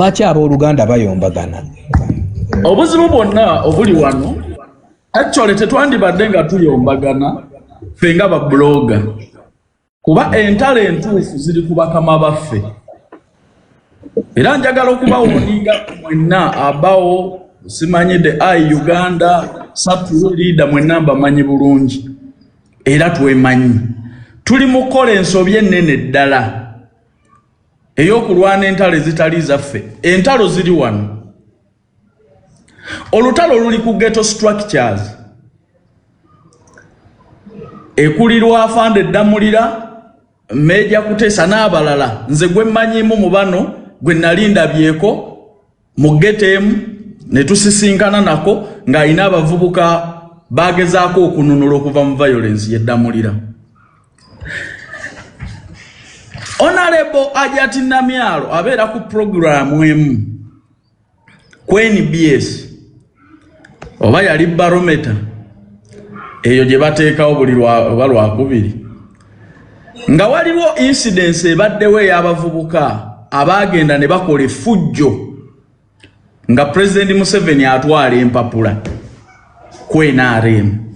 Lwaki abooluganda bayombagana? Obuzibu bwonna obuli wano actually tetwandibadde nga tuyombagana ffe nga babloga kuba entalo entuufu ziri ku bakama baffe era njagala okubawuninga mwenna abawo simanyidde Uganda Satu leader mwenna mbamanyi bulungi era twemanyi tuli mu kola ensobi ennene ddala ey'okulwana entalo ezitali zaffe. Entalo ziri wano. Olutalo luli ku ghetto structures ekulirwa afande Damulira Meja Kutesa n'abalala nze gwe mmanyimu mu bano gwe nalinda byeko mu getemu ne tusisinkana nako nga ina abavubuka bagezaako okununula okuva mu violence y'Eddamulira. Honorable Ajati Namyalo abeera ku programu emu ku NBS oba yali barometer eyo gye bateekawo buli lwakubiri nga waliwo incidence ebaddewo ey'abavubuka abaagenda ne bakola effujjo nga President Museveni atwala empapula ku NRM.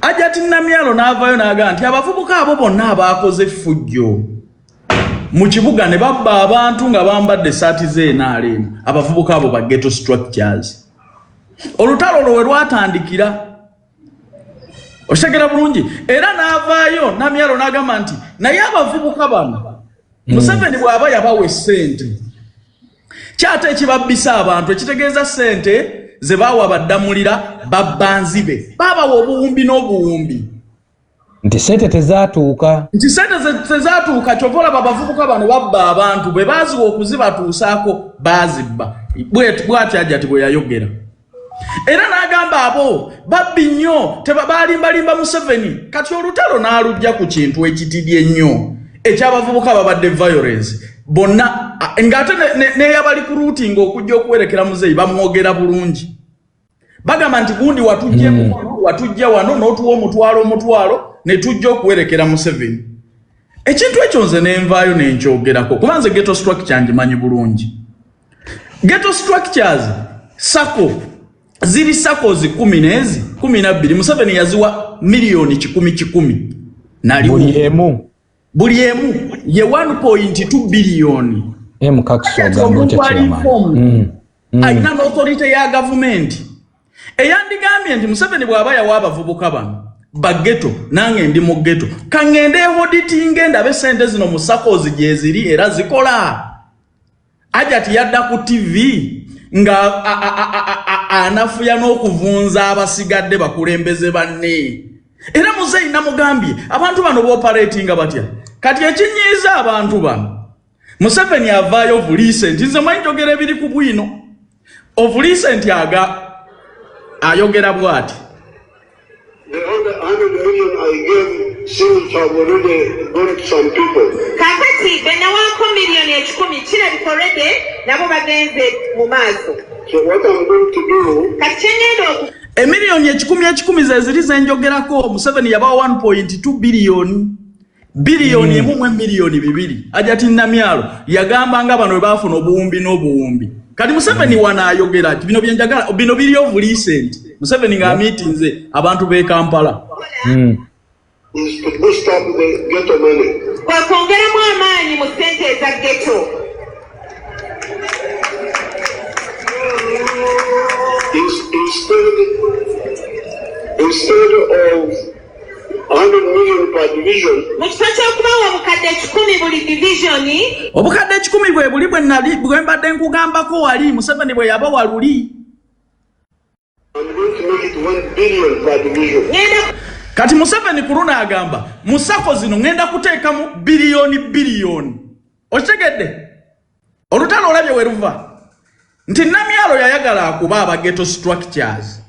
Ajati Namyalo n'avaayo n'agamba nti abavubuka abo bonna abaakoze effujjo mu kibuga ne babba abantu nga bambadde saati z'NRM abavubuka abo ba ghetto structures. Olutalo lwe lwatandikira oshegera bulungi era n'avaayo Namyalo n'agamba nti naye abavubuka bano Museveni bw'aba yabawa ssente kyate ekibabbisa abantu ekitegeeza ssente ze baawa Baddamulira babbanzibe babawa obuwumbi n'obuwumbi nti ssente tezaatuuka kyova olaba abavubuka bano babba abantu bwe baaziwa okuzibatuusaako baazibba bw'ati Ajati bwe yayogera. Era n'agamba abo babbi nnyo balimbalimba Museveni kati olutalo n'alujja ku kintu ekitidye ennyo eky'abavubuka babadde violence bonna ng'ate n'eyabali ku routing okujja okuwerekera muzeeyi bamwogera bulungi bagamba nti gundi watujja wano n'otuwa omutwalo ne tujja okuwerekera Museveni. Ekintu ekyo nze n'envaayo n'enkyogerako kuba nze ghetto structure ngimanyi bulungi. Ghetto structures sako ziri sakozi 12 Museveni yaziwa milioni 10 nali buli emu ye 1.2 billion ayina n'authority ya government eyandigambye nti Museveni bw'aba yawa abavubuka bano baggeto nange ndi mu ghetto kangende auditing ndabe sente zino mu sakozi gye ziri era zikola. Ajati yadda ku TV nga anafuya n'okuvunza abasigadde bakulembeze banne era muzeeyi namugambye abantu bano booperatinga batya kati ekinyiiza abantu bano Museveni avaayo of recent nze manyi njogera ebiri ku bwino of recent ayogera bw'ati the other 100 million I gave seems to have already gone to some people. Kakati benawako milioni 10 kirabika already nabo bagenze mu maaso. So what I'm going to do kachenyedo emilioni 10 ze ziri zenjogerako Museveni yabawa 1.2 billion emu milioni 2. Ajati Namyalo yagamba nga bano bafuna obuwumbi n'obuwumbi kati Museveni wanayogera bino byenjagala bino biri of recent Museveni nga meetings abantu be Kampala is to boost up the ghetto money. Kwa kuongera mu amaanyi mu sente za ghetto. Instead of 100 million per division, mukifacha okubawa obukadde 10 buli division obukadde 10 bwe buli bwe mbadde nkugambako wali Museveni bwe yabawa luli I'm going to make it 1 billion per division. Kati Museveni kuluna agamba musako zino ngenda kuteekamu biliyoni okitegedde olutalo olabye weruva nti Namyalo yayagala akuba aba ghetto structures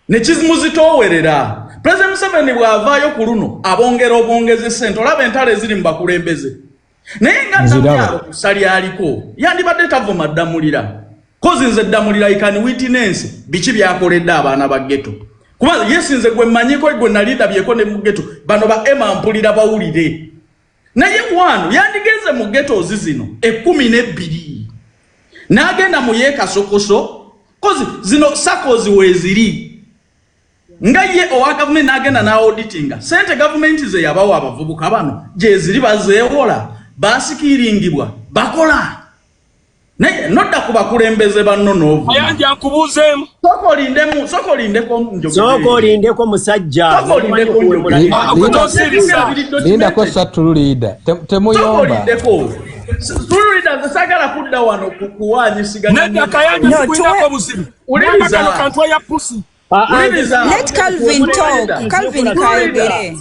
ne kizimuzitoowerera President Museveni bw'avaayo ku luno abongera obwongeze ssente olaba entalo eziri mu bakulembeze naye nga Namyalo kusali aliko yandibadde tavuma Ddamulira kozi nze Ddamulira I can witness biki byakoledde abaana ba ghetto kuba yesinze gwe manyiko gwe nalida byeko ne mu ghetto bano ba Emma mpulira bawulire naye wano yandigeze mu ghetto zizino 12 N'agenda mu yeekasokoso kozi zino sakozi weziri nga ye owa government n'agenda n'auditinga sente government ze yabawa abavubuka bano gye ziri bazeewola basikiringibwa bakola naye nodda ku bakulembeze banno n'ovu ayanja nkubuuzeemu sokolindeko musajja lindako satululida temuyomba tululida sagala kudda wano kuwanyisiganya nedda kayanja kuinako buzibu ulizano kantwa ya pusi Let Calvin talk. Calvin kayogere.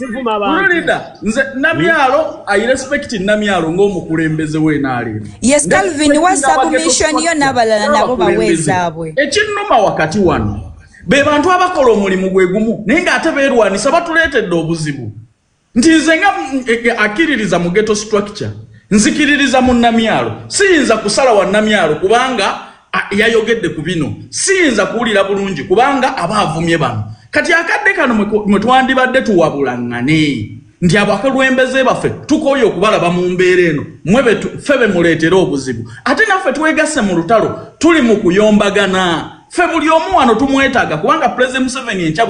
Nze Namyalo I respect Namyalo ng'omukulembeze w'enaali. Yes, Calvin was submission yo n'abalala nabo bawezaabwe. Ekinnuma wakati wano be bantu abakola omulimu gwe gumu naye ng'ate beerwanisa batuleetedde obuzibu nti nze nga akkiririza mu ghetto structure nzikiririza mu Namyalo siyinza kusala wa Namyalo kubanga yayogedde ku bino siyinza kuwulira bulungi kubanga abaavumye bano kati akadde kano mwe twandibadde tuwabulangane nti abakulembeze baffe tukoye okubalaba mu mbeera eno mwe ffe bemuleetera obuzibu ate naffe twegasse mu lutalo tuli mu kuyombagana ffe buli omu wano tumwetaaga kubanga President Museveni enkya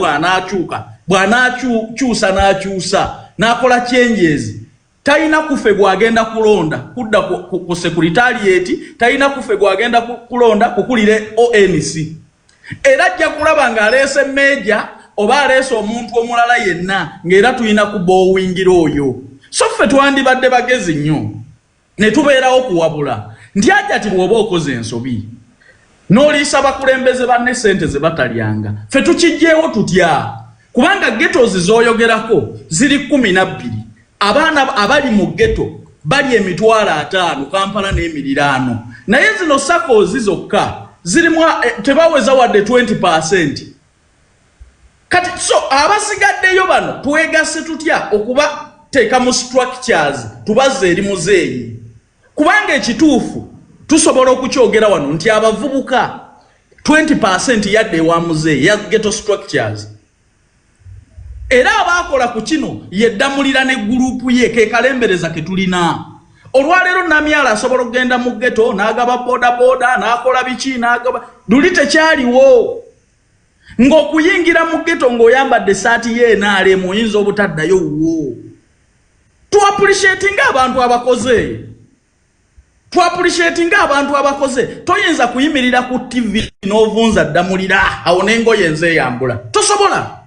bw'anaakyusa n'akyusa n'akola changes taina kufe gwagenda kulonda kudda ku secretariat taina kufe gwagenda kulonda kukulire ONC era ajja kulaba nga alese meja oba alese omuntu omulala yenna ng'era tulina kubowingira oyo so ffe twandibadde bagezi nnyo ne tubeerawo kuwabula nti ajja ati bw'oba okoze ensobi n'oliisa bakulembeze banne sente ze batalyanga ffe tukijjeewo tutya kubanga ghettos z'oyogerako ziri 12 abaana abali mu ghetto bali 5,000 Kampala n'emiriraano naye zino sakozi zokka zirimu tebaweza wadde 20%. Kati so abasigaddeyo bano twegasse tutya okuba teeka mu structures tubaze eri muzeeyi kubanga ekituufu tusobola okukyogera wano nti abavubuka 20% yadde wa muzeeyi ya ghetto structures era abakola ku kino yeddamulira ne gurupu ye ke kalembereza ke tulina olwalero Namyala asobola okugenda mu ghetto n'agaba boda n'akola biki n'agaba luli tekyaliwo ng'okuyingira mu ghetto ng'oyambadde saati ye naale muyinza obutaddayo wo tu appreciating abantu abakoze toyinza kuyimirira ku TV n'ovunza ddamulira awo n'engoye nze yambula tosobola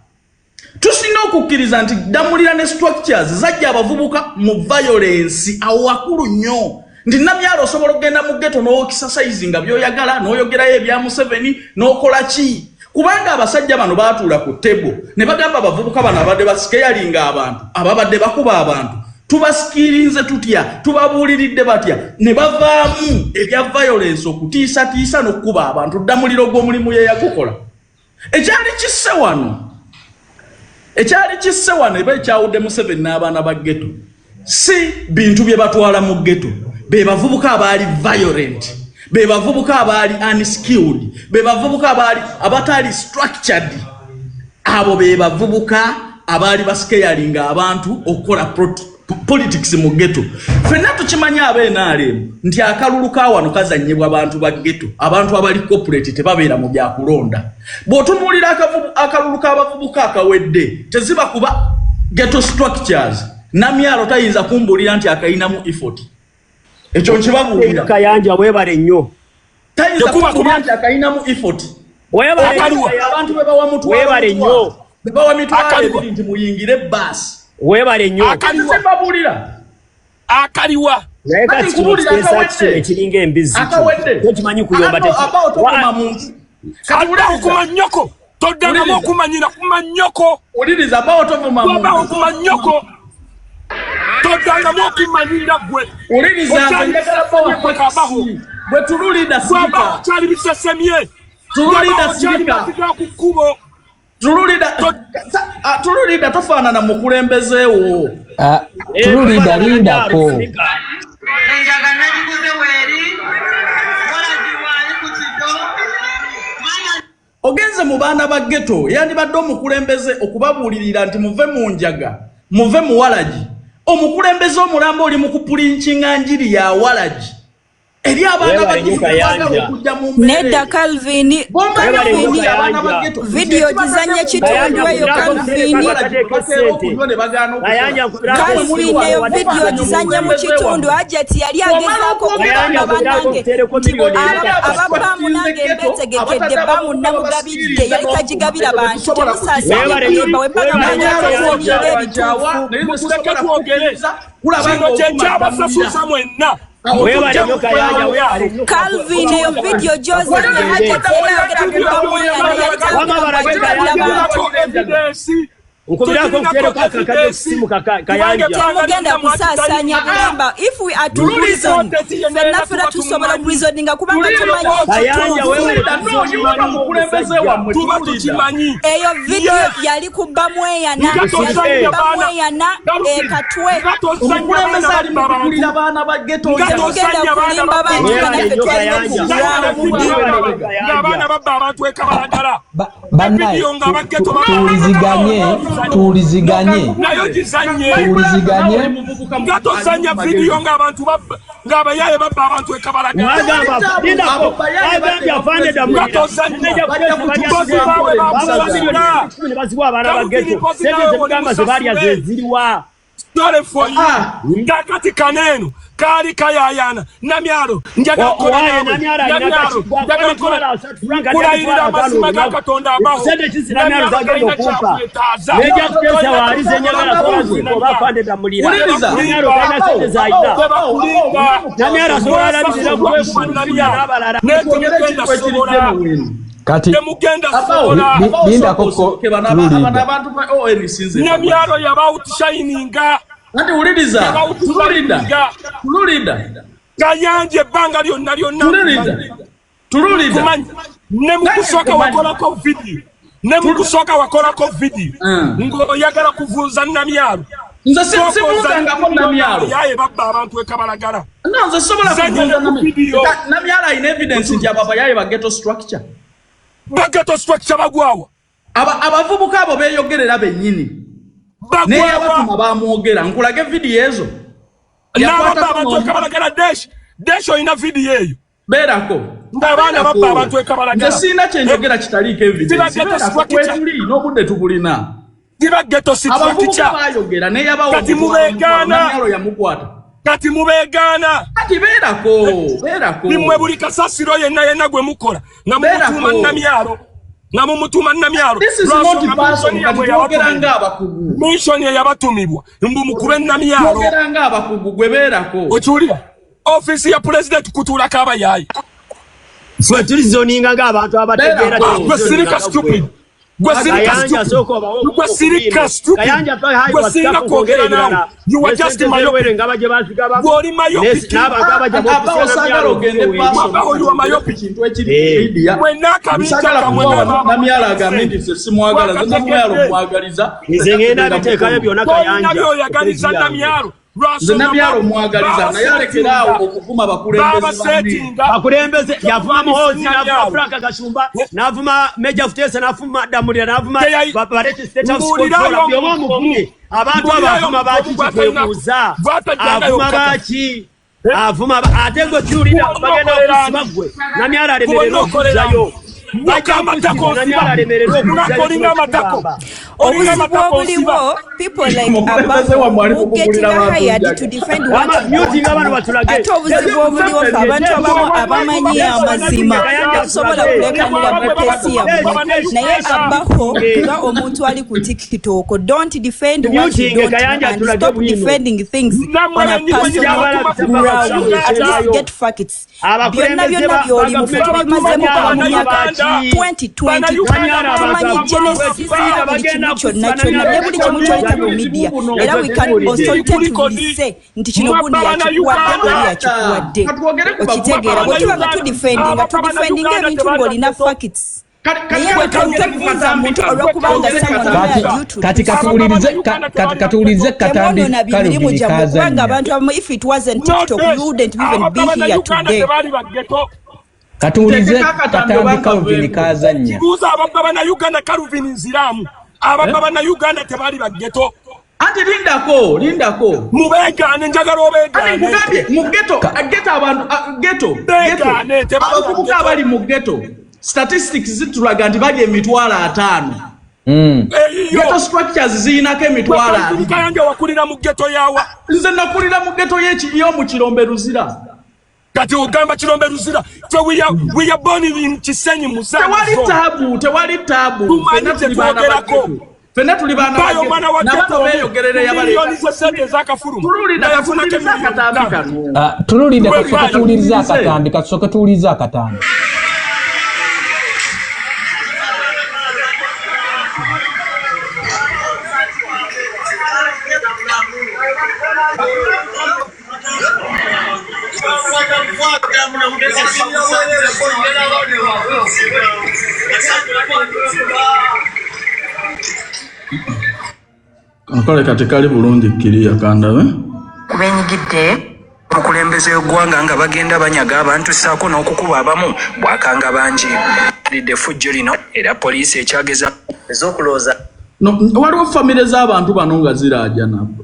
tusina okukkiriza nti ddamulira ne structures zajja abavubuka mu violence awo wakulu nnyo nti Namyala osobola okugenda mu ghetto n'okisasaizinga by'oyagala n'oyogerayo ebya Museveni n'okola ki kubanga abasajja bano baatuula ku table ne bagamba abavubuka bano abadde basikeyalinga abantu ababadde bakuba abantu tubasikirize tutya tubabuuliridde batya ne bavaamu ebya violence okutiisatiisa n'okkuba abantu ddamuliro gw'omulimu ye yagukola ekyali kisse wano eba ekyawudde Museveni n'abaana ba ghetto si bintu bye batwala mu ghetto be bavubuka abaali violent be bavubuka abaali unskilled be bavubuka abatali structured abo be bavubuka abaali basikeyalinga abantu okukola politics mu ghetto fenna tukimanya ab'enaale nti akalulu ka wano kazannyibwa abantu ba ghetto abantu abali corporate tebabeera mu byakulonda bw'otunuulira akalulu k'abavubuka akawedde teziba kuba ghetto structures Namyala tayinza kumbuulira nti akayinamu effort ekyo nkibabuulira kayanja weebale nnyo tayinza kumbuulira nti akayinamu effort abantu be bawa mutwalo weebale nnyo be bawa mitwalo ebiri nti muyingire baasi weebale nnyo akaliwa naye kati kino ekiringa embizi tokimanyi kuyomba okuma nnyoko toddangamu okumanyira kuma nnyoko uliriza okuma nnyoko toddangamu okumanyira gwe uliriza bwe tululida sika kyali bisesemye ku kkubo tululida tofaanana mukulembezeewo tululida lindako ogenze mu baana ba ghetto yandibadde omukulembeze okubabuulirira nti muve mu njaga muve mu walagi omukulembeze omulamba oli mu kupulinkinga njiri ya walagi eri abana bakujja mu Nedda Calvin video gizanya kitondwa yo Calvin eyo video gizanya mu kitundu ajati yali agezaako kugamba banange abapamu nange mbetegekedde bamu namugabidde yali kagigabira bantu temusaasaanye kuyimba wempaka manyakozoninga ebituufu Calvin eyo video Joseph if we are to reason fenafera tusobola reasoning kubanga tumanyi eyo video yali kubamweyana katwe abana ba ghetto kulimba bantu banaffe abana babba abantu ekabalagala tuliziganye ngatozanya video ng'abantu ng'abayaye babba abantu ekabalagala ngakati kaneno kali kayayana namyalo njaga kulayirira amazima ga Katonda abaho namyalo zagenda kumpa neja kutesa walize nyagala kubafande mulira namyalo kana sente zaida namyalo sobola bizira kubefunya nabalala netugenda sobola kati linda koko abantu ba ONC namyalo yaba outshininga andi uliriza tululida kayanje banga lyonna tululida ne mukusoka wakolako video ngoyagala kuvunza namyalo nze sivunzanga ko namyalo yaye babba abantu ekabalagala nze sobola kuvunza namyalo ayina evidence nti ababa yaye ba ghetto structure bagwawa abavubuka abo beyogerera bennyini naye abatuma bamwogera nkulage video ezo n'ababba abantu ekabalagala desh oyina video eyo beerako abaana babba abantu ekabalagala nze siina kyenjogera kitaliiko evidence kwetuli n'obudde tubulina tiba ghetto abavubuka bayogera naye kati mubeegaana yamukwata kati mubeegaana kati beerako nimwe buli kasasiro yenna gwe mukola nga mumutuma namyalo this is not person kati twogera ng'abakugu mission yabatumibwa mbu mukube namyalo twogera ng'abakugu gwe beerako okiwulira ofisi ya president kutuulako abayayi fwe tulizoninga ng'abantu abategeera sirika stupid you were just myopic. Namyalo mwagaliza na yale kirao okuvuma bakulembeze yavuma muhozi navuma Franka Kashumba navuma Meja Futesa navuma Damulira navuma Bareti State of Control byomo muvumye abantu abavuma baki kwebuza avuma baki avuma atengo tulina bagenda okusibagwe namyalo alemerero okuzayo people like Ababu getting hired to defend what ate obuzibu obuliwo abantu abamu abamanyi amazima okusobola kulekanira protesi yammwe naye Abaho nga omuntu ali ku TikTok don't defend what you don't and stop defending things on a personal ground at least get facts byonna byoli mufe tubimazemu kuba mu myaka 2020 tumanyi genesis ya buli kimu kyonna ne buli kimu kyoleta ku media era we can authoritatively say nti kino gundi yakikuwadde oli yakikuwadde okitegeera bwe tuba nga tudefendinga ebintu ng'olina facts katuwulirize katambi Calvin kazanya abantu abamu if it wasn't TikTok you wouldn't even be here today. Katuwulirize katambi Calvin kazanya buuza ababba bana Uganda Calvin nziramu ababba bana Uganda tebali baggeto Anti lindako. Mubegane njagala obegane. Ani kugambye mu ghetto abantu ghetto. Abavubuka abali mu ghetto. Statistics zitulaga nti bali emitwalo 5. Ghetto structures ziyinako emitwalo 2. Mukayange wakulira mu ghetto yawa. Nze nakulira mu ghetto y'omu Kirombe Luzira. Kati ogamba Kirombe Luzira. So we are born in Kisenyi Musanze. Tewali tabu. Fena tuli bana bayo mwana wa ghetto beyogerere yabale. Tululida katuuliriza akatambi katusoke tuuliza akatambi. Akale katekali bulungi kiriya kandawe. Kubenyigidde omukulembeze w'eggwanga nga bagenda banyaga abantu ssaako n'okukuba abamu bwakanga bangi. Lidde fujjo lino era poliisi ekyageza ez'okulooza. Waliwo famire z'abantu bano nga ziraaja nabo.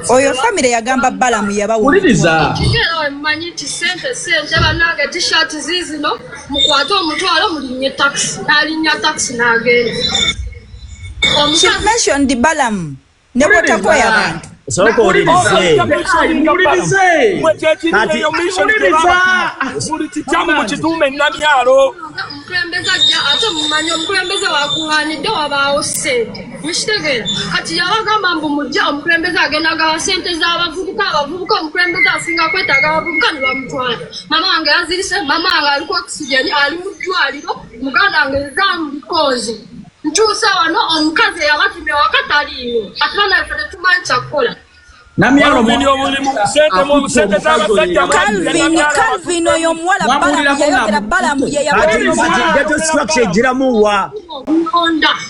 Oyo famire yagamba Balamu yabawo. Uliriza. Manyi ti sente banange t-shirt zizino mukwate omutwalo mulinye taxi. Alinya taxi n'agenda. She mentioned the Balamu. Ne botako y'abantu. Soko ulirize. Kati mulitijamu mu kitume Namyalo. Omukulembeze ajja ate mumanyi omukulembeze wakuŋŋaanidde wabaawo ssente. Mukitegere kati yabagamba mbu mujja omukulembeze agenda agawa ssente z'abavubuka omukulembeze asinga kwetaaga abavubuka ne bamutwala. Mama wange yazirise mama wange aliko oxygen ali mu ddwaliro muganda wange ezamubikoze. Nkyusa wano omukazi yabatumye wakataliiwo ate banaffe tetumanyi kyakukola. Namyalo Calvin oyo omuwala Balamu yayogera Balamu ye ghetto structure giramuwa.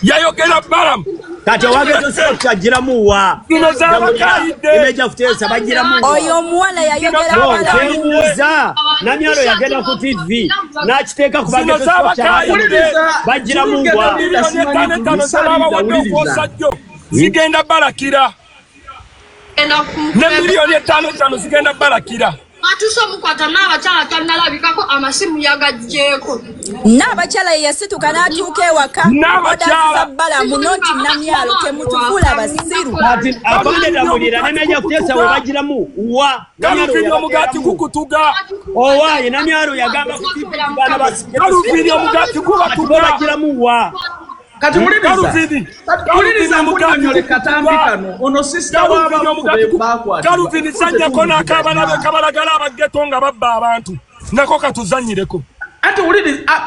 Yayogera Balamu. Kati wa ghetto structure giramuwa. Imeja Futesa bagiramuwa. Oyo omuwala yayogera Balamu. Namyalo yagenda ku TV n'akiteeka ku ghetto structure bagiramuwa. Zigenda balakira. Ne milioni 5 zigenda balakira. Atuso mukwata n'abakyala tannalabikako amasimu yagajjeeko. N'abakyala yasituka n'atuuka ewaka. N'abakyala Balamu noti Namyalo temutufula basiru. Kati abagenda mulira Namyalo Futesa we bagiramu wa. Kaluvini omugati kukutuga. Owaye Namyalo yagamba ku TV bana basiru. Kaluvini omugati kukutuga bagiramu wa. Kati muliriza mukanyole katambi kano ono sister w'abakubakwata Kaluvini sanja kona akabana be kabalagala abageto nga babba abantu nako katuzanyireko ate uliriza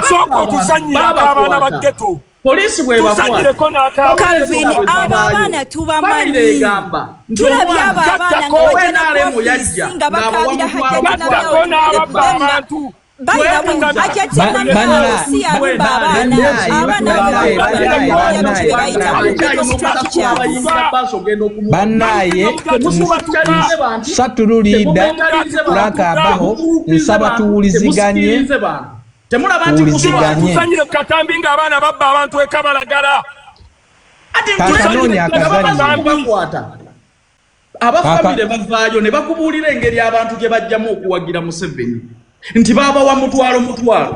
soko tuzanyira abana abageto polisi bwe bakwata Calvin abana tubamanyi tulabye abana ngo yajja nga bakabira hajja n'abantu Bannaye satululida kulakabaho nsaba tuwuliziganye tusanyire katambi nga abaana babba abantu ekabalagala kakanonya akazanyi abafamire bavaayo ne bakubuulira engeri abantu gye bajjamu okuwagira Museveni nti baba wa mutwalo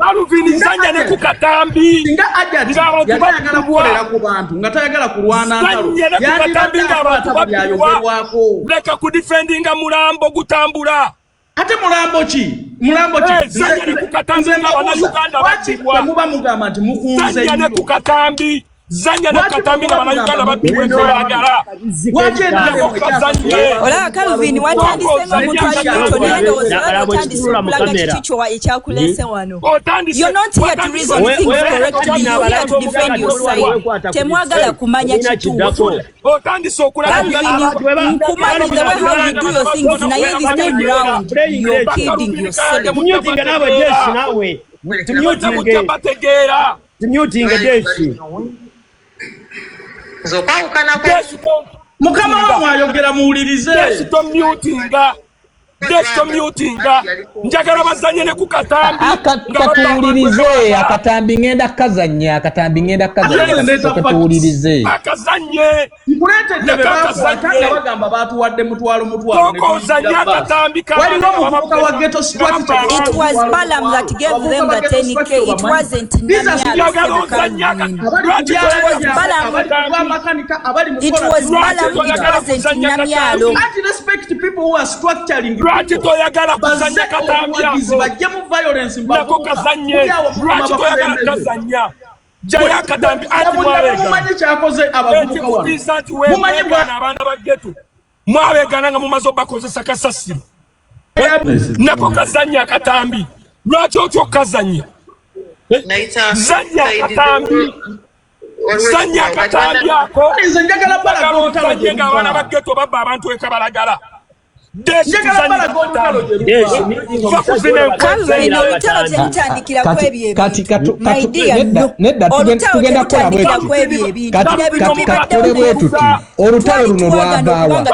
Calvin zanya ne ku katambi nga ajja yagala kukolera ku bantu nga tayagala kulwana ntalo katambi nga abantu bayogerwako leka ku defendinga mulambo gutambula ate mulambo ki zanya ne ku katambi nga Bannayuganda battibwa muba mugamba nti mukunze zanya ne ku katambi zanya ne katambi nga Bannayuganda battibwa ekyolagala Ola Calvin watandise ng'omuntu alito naye ndowooza watandise okulaga kiki ekyakuleese wano. You're not here to reason things correctly, you're here to defend your side. Temwagala kumanya kituufu. Calvin, nkumanyi the way how you do your things naye this time round you're kidding yourself. Tumyutinga nawe jeshi nawe. Tumyutinga jeshi. Mukama wangu ayogera muwulirize. Yes, don't mutinga. Desho mutinga. Njagala bazanye ne ku Katambi. Katuwulirize Akatambi ngenda kazanya. Katuwulirize. Akazanye. Nkuletedde bebakwata bagamba batuwadde mutwalo. Koko zanya Katambi waliwo omuvubuka wa ghetto structure. It was Balaam that gave them the 10K. It wasn't Namyalo. It was Balaam. It wasn't Namyalo. Respect people who are structuring. Lwaki toyagala kuzanya Katambi ako? Bajjemu violence nako kazanye. Lwaki toyagala kazanya? Jaya Katambi ati mwawega. Mumanyi kyakoze abavubuka wano. Mumanyi abaana ba ghetto. Mwawegana nga mumaze bakozesa kasasiro. Nako kazanya Katambi. Lwaki otyo kazanya? Zanya Katambi. Zanya Katambi ako. Nze njagala bala gotalo gye abaana ba ghetto babba abantu ekabalagala. olutalo luno lwavaawa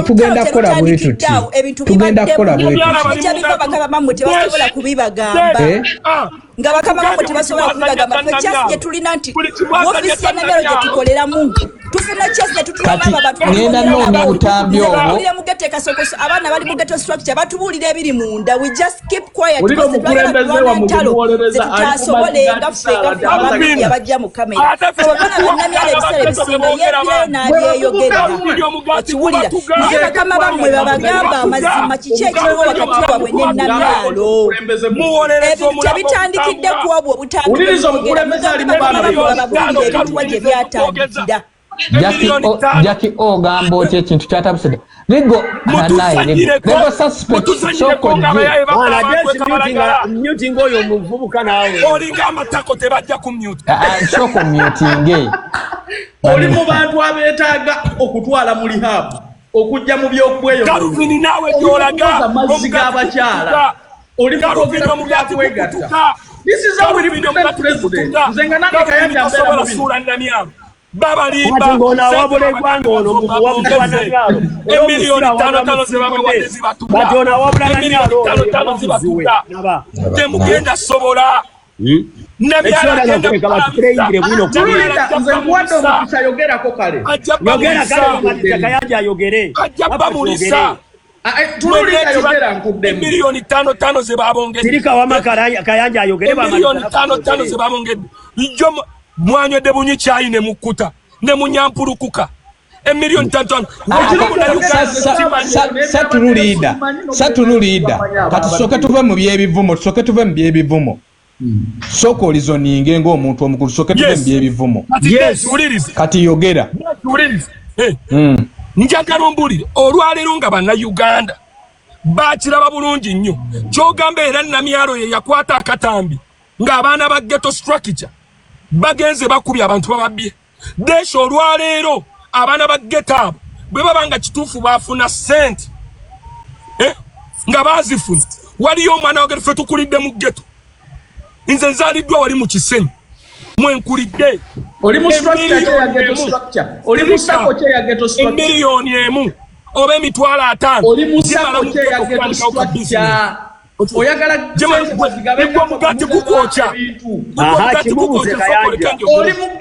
tugenda kukola bwe tuti tebasobola kubibagamba nga bakama bamwe tebasobola kubibagamba fe kyasi gye tulina nti wofisi ya Namyalo gye tukoleramu tufuna kyasi tutulaba abantu ngenda noonya obutambi obwo abaana bali mu ghetto structure batubuulira ebiri munda we just keep quiet tutasobolenga ffe yabajja mu kamera abaana ba Namyalo ebiseera ebisinga yeebyayo n'abyeyogerera okiwulira naye bakama bamwe babagamba amazima kiki ekiriwo wakati waabwe ne Namyalo ebintu tebitandikidde ku obwo obutandikidde ebintu gye byatandikira Jackie ogamba otya ekintu kyatabusede ligo ligo suspect soko muting oyo omuvubuka naawe olinga amatako tebajja ku mute soko muting oli mu bantu abeetaaga okutwala mu rehab okujja mu byokweyo Calvin naawe gyolaga amazzi g'abakyala oli mu byokwegatta. This is how we represent president. Nzenga nange kayanja mbera sura Namyalo baba limba ngona wabule gwango ono mukuwabuka Namyalo emiliyoni 5 zebaba wadezi batuka batona wabula Namyalo 5 zibatuka temugenda sobola Namyalo agenda batulengire bwino nze nkuwadde omukisa yogerako kale kayanja ayogere ajabamulisa emiliyoni 5 zebabongedde sirika wama kayanja ayogere emiliyoni 5 zebabongedde ijo mwanywedde bunyi kyayi ne mukkuta ne munyampurukuka emiliyoni 5 satululida kati soke tuve mu byebivumo soko olizoninge ng'omuntu omukulu soke tuve mu byebivumo kati yogera njagala ombulire olwaleero nga bannayuganda bakiraba bulungi nnyo kyogamba era Namyalo ye yakwata Akatambi ng'abaana ba ghetto structure bagenze bakubye abantu bababye desho olwaleero abaana ba ghetto abo bwe babanga kituufu baafuna sente nga baazifuna waliyo omwana wagere ffe tukulidde mu ghetto nze nzaaliddwa wali mu Kisenyi mwenkulidde oli mu structure ya ghetto structure oli mu sako ya ghetto structure emiliyoni emu oba emitwalo 5 oli mu sako ya ghetto structure oyagala nigwa mugati kukwokya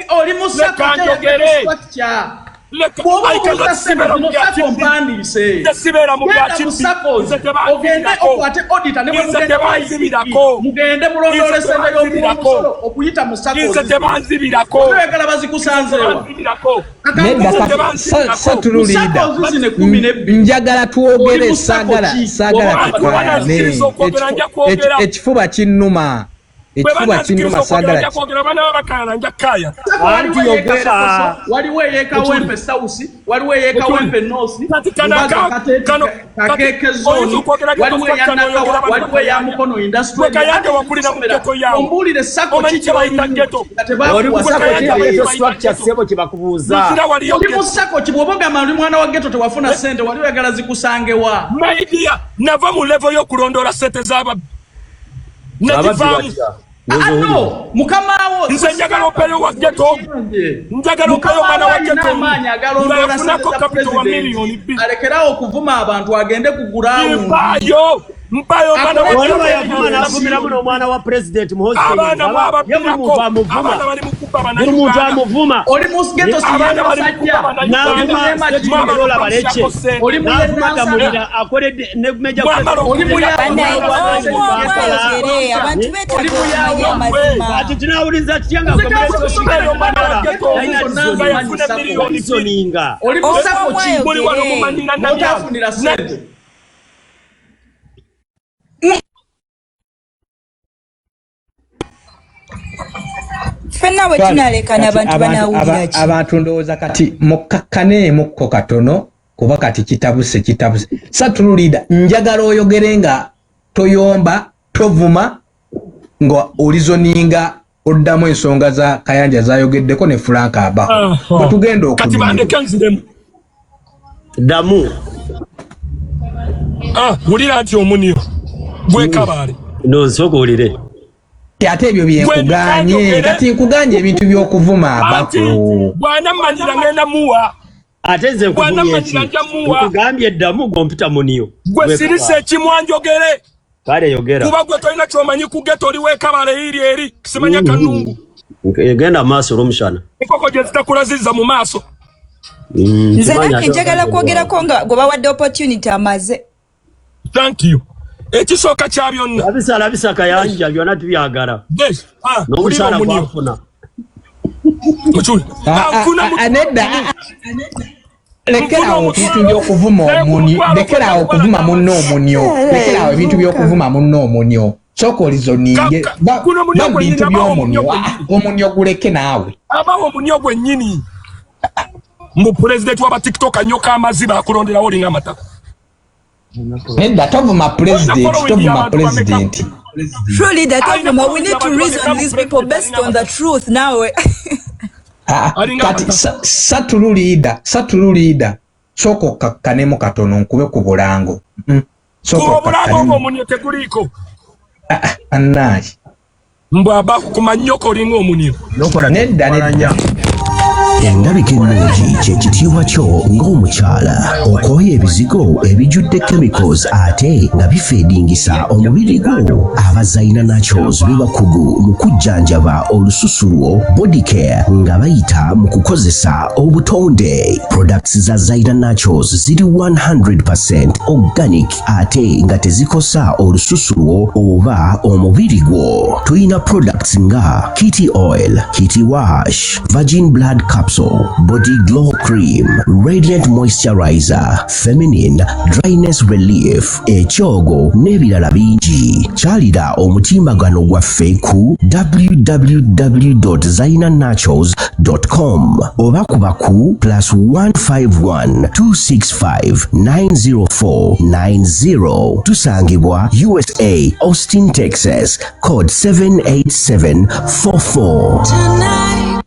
oli mu sako ya ghetto structure Sibeera mu byaki ogende okwate auditor ne mugende mulondole sente y'omusolo okuyita mu sako tebanzibirako oyagala bazikusanzeewa satululida njagala twogere sagala tukwane ekifuba kinnuma sagala waliwo eyekawempe south waliwo eyekawempe north kakeke zone waliwo eyanakawa waliwo eyamukono industrial ombulire sako oli mu sako kibwobogamba oli mwana wa ghetto tewafuna sente wali oyagala zikusangewa maidia nava mu level y'okulondoola sente z'ababbi no mukama wo nze njagala opeyo wa ghetto njagala opeyo mwana wa ghetto nafuna capital wa milioni 2 alekerawo okuvuma abantu agende kugura mpayo mwana wa ghetto yavuma navumira muno omwana wa president Muhoozi abana mwabapirako abana bali mukuba bana omuntu amuvuma oli mu ghetto siyana basajja n'avuma baleke oli muyamulira akoledde ne meja oli abantu beetaaga amazima ati tunawuliza tyanga zoninga oli musako ki buli wano mumanyira n'otafunira sente fenna bwe tunalekana abantu banawulira ki abantu ndowooza kati mukkakkaneemukko katono kuba kati kitabuse satululida njagala oyogere nga toyomba tovuma nga olizoninga oddamu ensonga za Kayanja zayogeddeko ne Frank aba tugenda kati bandeke nziremu damu wulira nti omunio bwekabaale nonsogolere ate ebyo byenkuganye kati nkuganye ebintu by'okuvuma abako bwana manyira ngenda muwa ate nze nkugambye eddamu gompita muniyo gwe sirise ekimwanjogere kale yogera kuba gwe tolina kyomanyi ku geto oli weekabale eri kisimanya kanungu egenda maaso olw'omushana enkoko gye zitakulaziza mu maaso nze nange njagala kwogerako nga gwe bawadde opportunity amaze thank you ekisooka kya byonna labisa Kayanja byonna tubyagala n'omusaala gwafuna nedda lekerawo ebintu by'okuvuma omunyo lekerawo okuvuma munno omunyo lekerawo ebintu by'okuvuma munno omunyo sooka olizoninge bintu by'omunyo omunyo guleke naawe abawo omunyo gwennyini mu pulezidenti w'aba tiktok anyoka amaziba akulonderawo olinga amataka nedda tovuma president Surely that Tovuma, we need to reason these people based on the truth now. Kati satululida soko kakkanemu katono nkube ku bulango soko bulango omunyo teguliko annayi mbaba kumanyoko olinga omunyo nedda endabika ennungi kyekitiibwa kyo ng'omukyala okooya ebizigo ebijjudde chemicals ate nga bifeedingisa omubiri gwo abazayina nachos bebakugu mu kujjanjaba olususu lwo body care nga bayita mu kukozesa obutonde products za Zayina nachos ziri 100% organic ate nga tezikosa olususu lwo oba omubiri gwo tuyina products nga kitty oil, kitty wash, virgin blood capsule, body glow cream, radiant moisturizer, feminine dryness relief, ekyogo n'ebirala bingi. Kyalira omutimbagano gwaffe ku www.zayinanachos.com oba kuba ku +151 265 904 90. Tusangibwa USA, Austin, Texas, code 78744.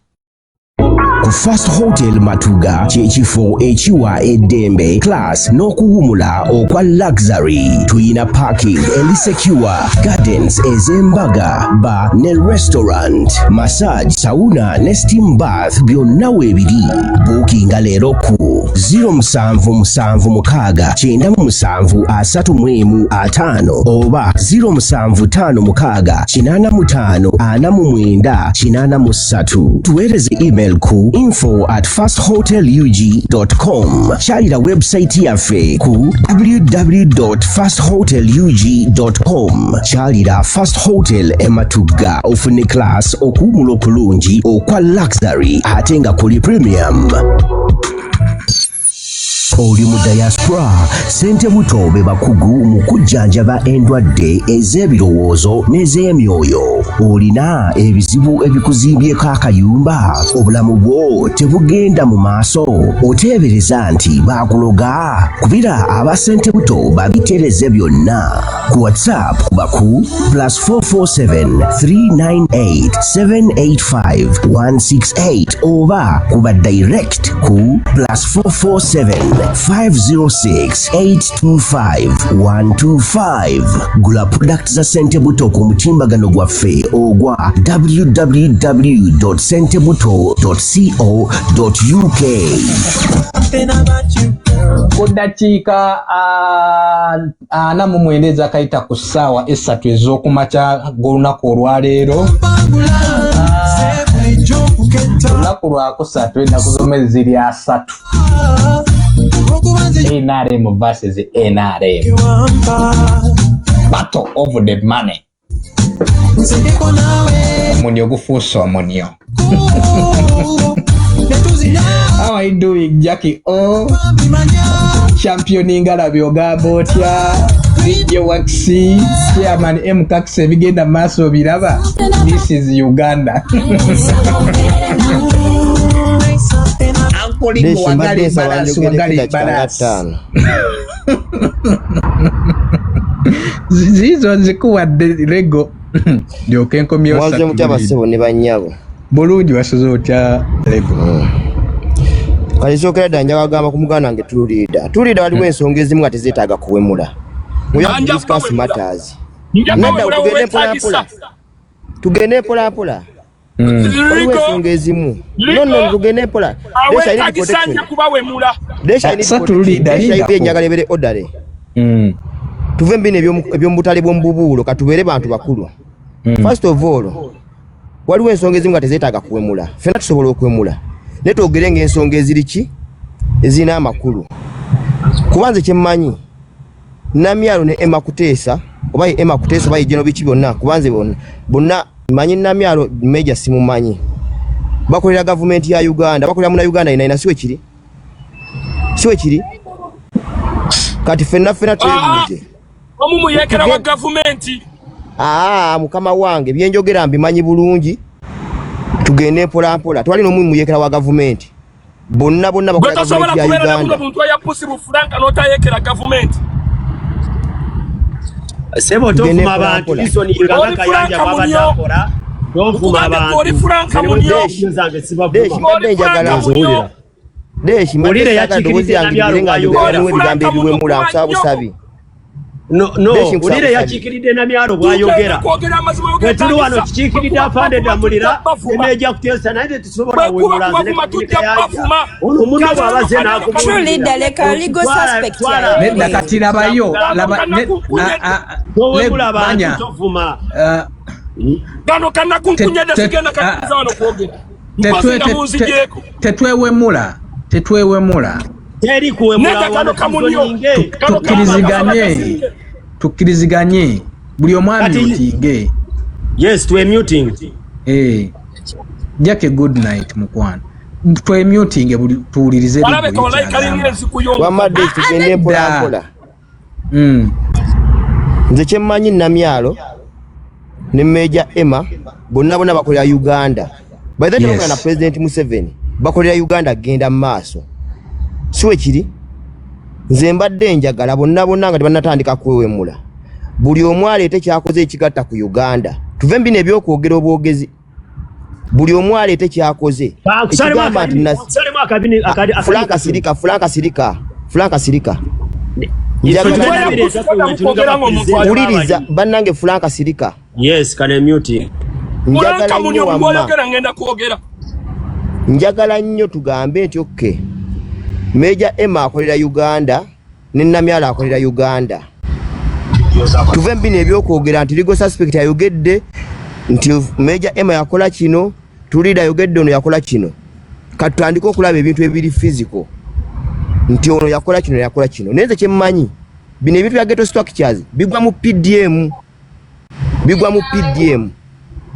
Ku First Hotel Matuga kyekifo ekiwa eddembe class n'okuwumula okwa luxury. Tuyina parking secure, gardens ez'embaga, bar ne restaurant, massage, sauna ne steam bath byonna weebiri. Bookinga leero ku 0776973735 oba 0756854983. Tuweereze email ku info@firsthotelug.com. Kyalira website yaffe ku www.firsthotelug.com. Kyalira First Hotel Ematuga ofune class okuwumula okulungi okwa luxury ate nga kuli premium. Oli mu diaspora sente buto be bakugu mu kujjanjaba endwadde ez'ebirowoozo n'ez'emyoyo. Olina ebizibu ebikuzimbyeko akayumba, obulamu bwo tebugenda mu maaso, oteebereza nti baakuloga. Kubira aba sente buto babitereze byonna. Ku WhatsApp kuba ku +447 398 785 168 oba kuba direct ku +447 506-825-125. Gula product za Sentebuto ku mutimbagano gwaffe ogwa www.sentebuto.co.uk. Kudakiika ana mu mwendeza kaita ku ssaawa 3 ez'okumakya g'olunaku olwaleero. Olunaku lwakusatu ennaku z'omwezi ziri 3. NRM versus NRM. Battle of the money. Omunyo gufuuse omunyo. How are you doing, Jackie? Oh, championing Galabi ogamba otya? Video Waxi, Chairman M. Kakse bigenda maaso biraba. This is Uganda. Ankolingo wangali balance. Zizo nzikuwa lego. Njoke nkomyo mwaze mutaba sebo ne banyabo. Bulungi wasoze otya lego. Kalisokera danja bagamba ku muganda nge tulida waliwo ensonga ezimu nga tezeetaaga kuwemula. Muya discuss matters. Tugende pola. Waliwo ensonga ezimu. No, tugende pola. Desha enjagala ebere odale. Tuve mbine ebyomubutale bw'omububuulo katubeere bantu bakulu. First of all, waliwo ensonga ezimu nga tezeetaaga kuwemula. Ffenna tusobola okwemula. Ne twogere ng'ensonga eziri ki? Ezina amakulu. Kubanze kyemmanyi Namyalo ne Emma Kuteesa oba Emma Kuteesa oba ejeno biki byonna kubanze bonna manyi Namyalo meja simumanyi. Bakolera government ya Uganda, bakolera muna Uganda ina siwe kiri. Kati ffenna twebuuze. Omumu yekera wa government. Mukama wange byenjogera mbimanyi bulungi. Tugende pola. Twali no mu yekera wa government. Bonna bakolera government ya Uganda. Muntu ya possible Franka nota yekera government. Sebo tofuma abantu lisoni ngaka yanja babadakora. Tofuma abantu. Ori Franka munyo. Deshi mulire yakikirize Namyalo nga Uganda bigambe biwemula nsabu sabi. No, ulire yakikiride Namyalo bwayogera. Wetuli wano kikiride afande Damulira emeja Kuteesa naye tusobola wemula ono munno bwabaze n'akubuulira. True leader leka legal suspect ya. Nedda kati labayo wemula abantu tofuma. Gano kana kunkunya dasigenda kati wano kwogera. Tetwewemula. Teri kuwemula wano kamunyo. Tukiriziganye buli omwami mutinge. Yes, we muting. Jake good night mukwana. Twe muting buli tuulirize buli. Balabe ko like kalinge zikuyonga. Wamade tugende pola. Nze kyemmanyi Namyalo ne Meja Emma bonna bakolera Uganda. By the time na President Museveni bakolera Uganda genda maaso. Siwe kiri nze mbadde njagala bonna nga tebanatandika kwewemula. Buli omu aleete kyakoze ekigatta ku Uganda. Tuve mbine ebyokwogera obwogezi. Buli omu aleete kyakoze. Franka Sirika. Uliriza bannange Franka Sirika. Yes, kane muting. Njagala nnyo tugambe nti okay. Meja Emma akolera Uganda ne Namyalo akolera Uganda. Tuve mbine ebyokwogera nti legal suspect ayogedde nti Meja Emma yakola kino, tulida ayogedde ono yakola kino. Katutandika okulaba ebintu ebiri physical. Nti ono yakola kino. Nenze kyemmanyi bino ebintu bya ghetto structures bigwa mu PDM.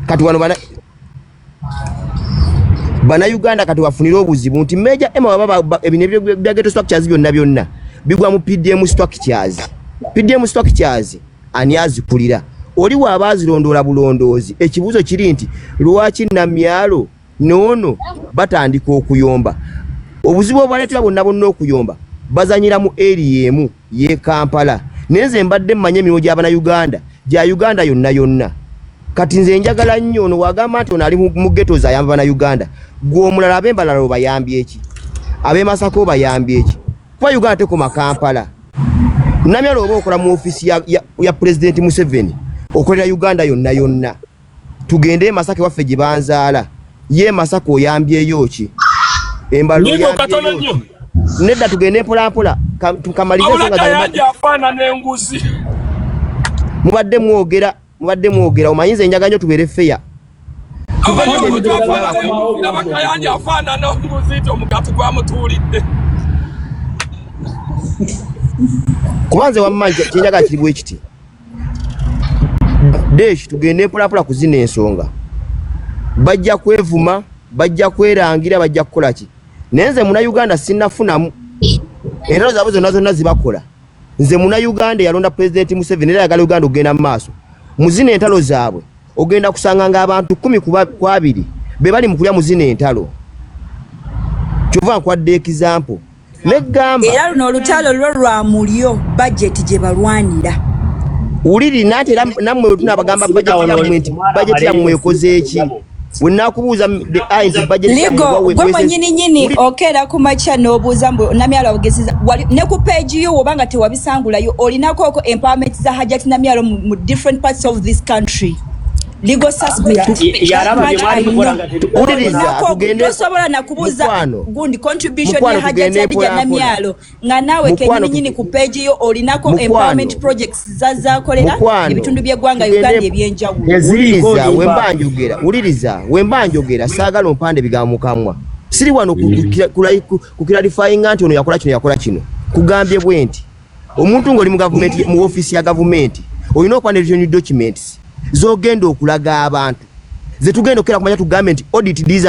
Kati wano bana Uganda kati wafunira obuzibu nti Meja Emma baba ebinebyo bya ghetto structures byonna bigwa mu PDM structures ani azikulira oli waabazirondoola bulondoozi. Ekibuzo kiri nti lwaki Namyalo nono batandika okuyomba obuzibu obwaleetera bonna okuyomba bazanyira mu area emu ye Kampala. Nenze mbadde mmanye emirimu gy'abana Uganda gya Uganda yonna. Kati nze njagala nnyo ono wagamba nti ono ali mu ghettos ayamba bana Uganda. Gwe omulala ab'embalala bayambye eki? Ab'e Masaka bayambye eki? kwa Uganda teko makampala namyalo oba okola mu office ya President Museveni okolera Uganda yonna tugende Masaka waffe gibanzaala ye Masaka oyambye yoki embalo yambye nedda tugende mpola tukamalize songa za afana n'enguzi mubadde mwogera omanyize enjaganyo tubere feya abakayanja afana n'enguzi omugati gwa mutulidde kubanze wamanje kinjaga kiri bwekiti desh tugende mpola kuzina ensonga bajja kwevuma bajja kwerangira bajja kukola ki nenze muna Uganda sinafunamu era zabo zonna zibakola nze muna Uganda yalonda President Museveni era yagala Uganda ogenda maaso muzine entalo zaabwe ogenda kusanga nga abantu 10 ku 2 be bali mukulya muzine entalo kyova nkwadde example negamba era luno olutalo lwa mulyo budget gye balwanira uliri nate namwe tunabagamba budget ya mwekoze eki wenakubuuza the eyes budget ligo gwe nyini okera ku macha n'obuuza mbu namyalo ogesiza ne ku page yo obanga tewabisangulayo olinako oko empowerment za Hajati Namyalo mu different parts of this country legal suspect yaraba byemali mukolanga tugende sobola nakubuuza gundi contribution ya Hajati Namyalo nga nawe kenyini ku page yo olinako empowerment projects zakolera ebitundu by'eggwanga Uganda ebyenjawulo wembanjogera saagala ompande bigambo mukamwa siri wano kukiralifying anti ono yakola kino kugambye bwenti omuntu ngoli mu government mu office ya government olina okwandiika documents zogenda okulaga abantu ze tugenda okera kumanya tugambe nti audit this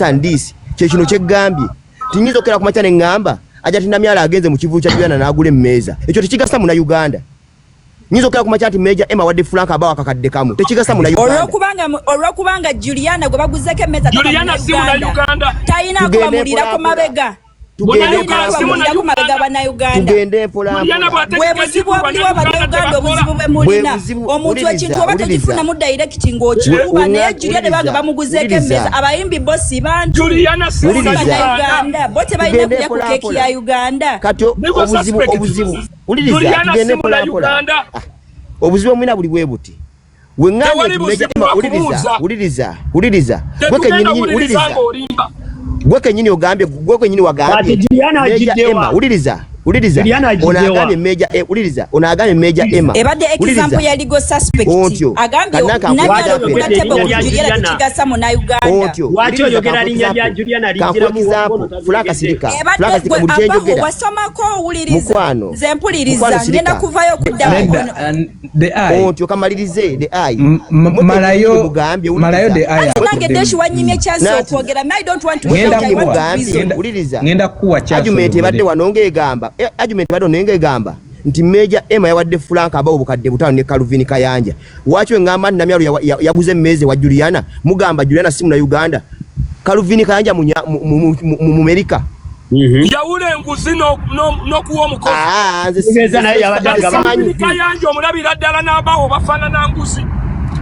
and this kino kyegambye tinyiza okera kumanya ne ngamba Hajati Namyalo agenze mu kivu kya Uganda n'agula emmeza ekyo tekigasa mu na Uganda nyiza okera kumanya ati Major Emma wadde Frank abawa kakadde kamu tekigasa mu na Uganda olwokubanga Juliana gwe baguzeko emmeza Juliana si mu na Uganda tayina kumamulira ku mabega tugende mpola obuzibu bwemulina omuntu ekintu oba togifuna direct ng'okikuba naye Juliana baga bamuguzeeko emmeza abayimbi bosi bantu Uganda bo tebalina kulya ku keeki ya Uganda kati obuzibu uliriza tugende mpola obuzibu mwina buli bwe buti uliriza gweke nyini ogambye gweke nyini wagambye uliriza onagambye Major Emma ebadde example ya legal suspect agambye Juliana kigasa mu na Uganda wacho yogera linya lya Juliana ligira mu Fulaka sirika mujejogera wasomako uliriza zempuliriza ngenda kuvayo kuddamu ontyo kamalirize the eye malayo the eye nange deshi wanyimye chance okwogera I don't want to uliriza ngenda kuwa chance argument ebadde wanonge egamba nti Major Emma yawadde Frank abawo bukadde butano ne Calvin Kayanja wacho ngamba Namyalo yaguze mmeze wa Juliana mugamba Juliana simu na Uganda Calvin Kayanja mu America yawule enguzi no kuwa omukozi nze sigeza naye yabadde Kayanja omulabira ddala n'abawo bafana na nguzi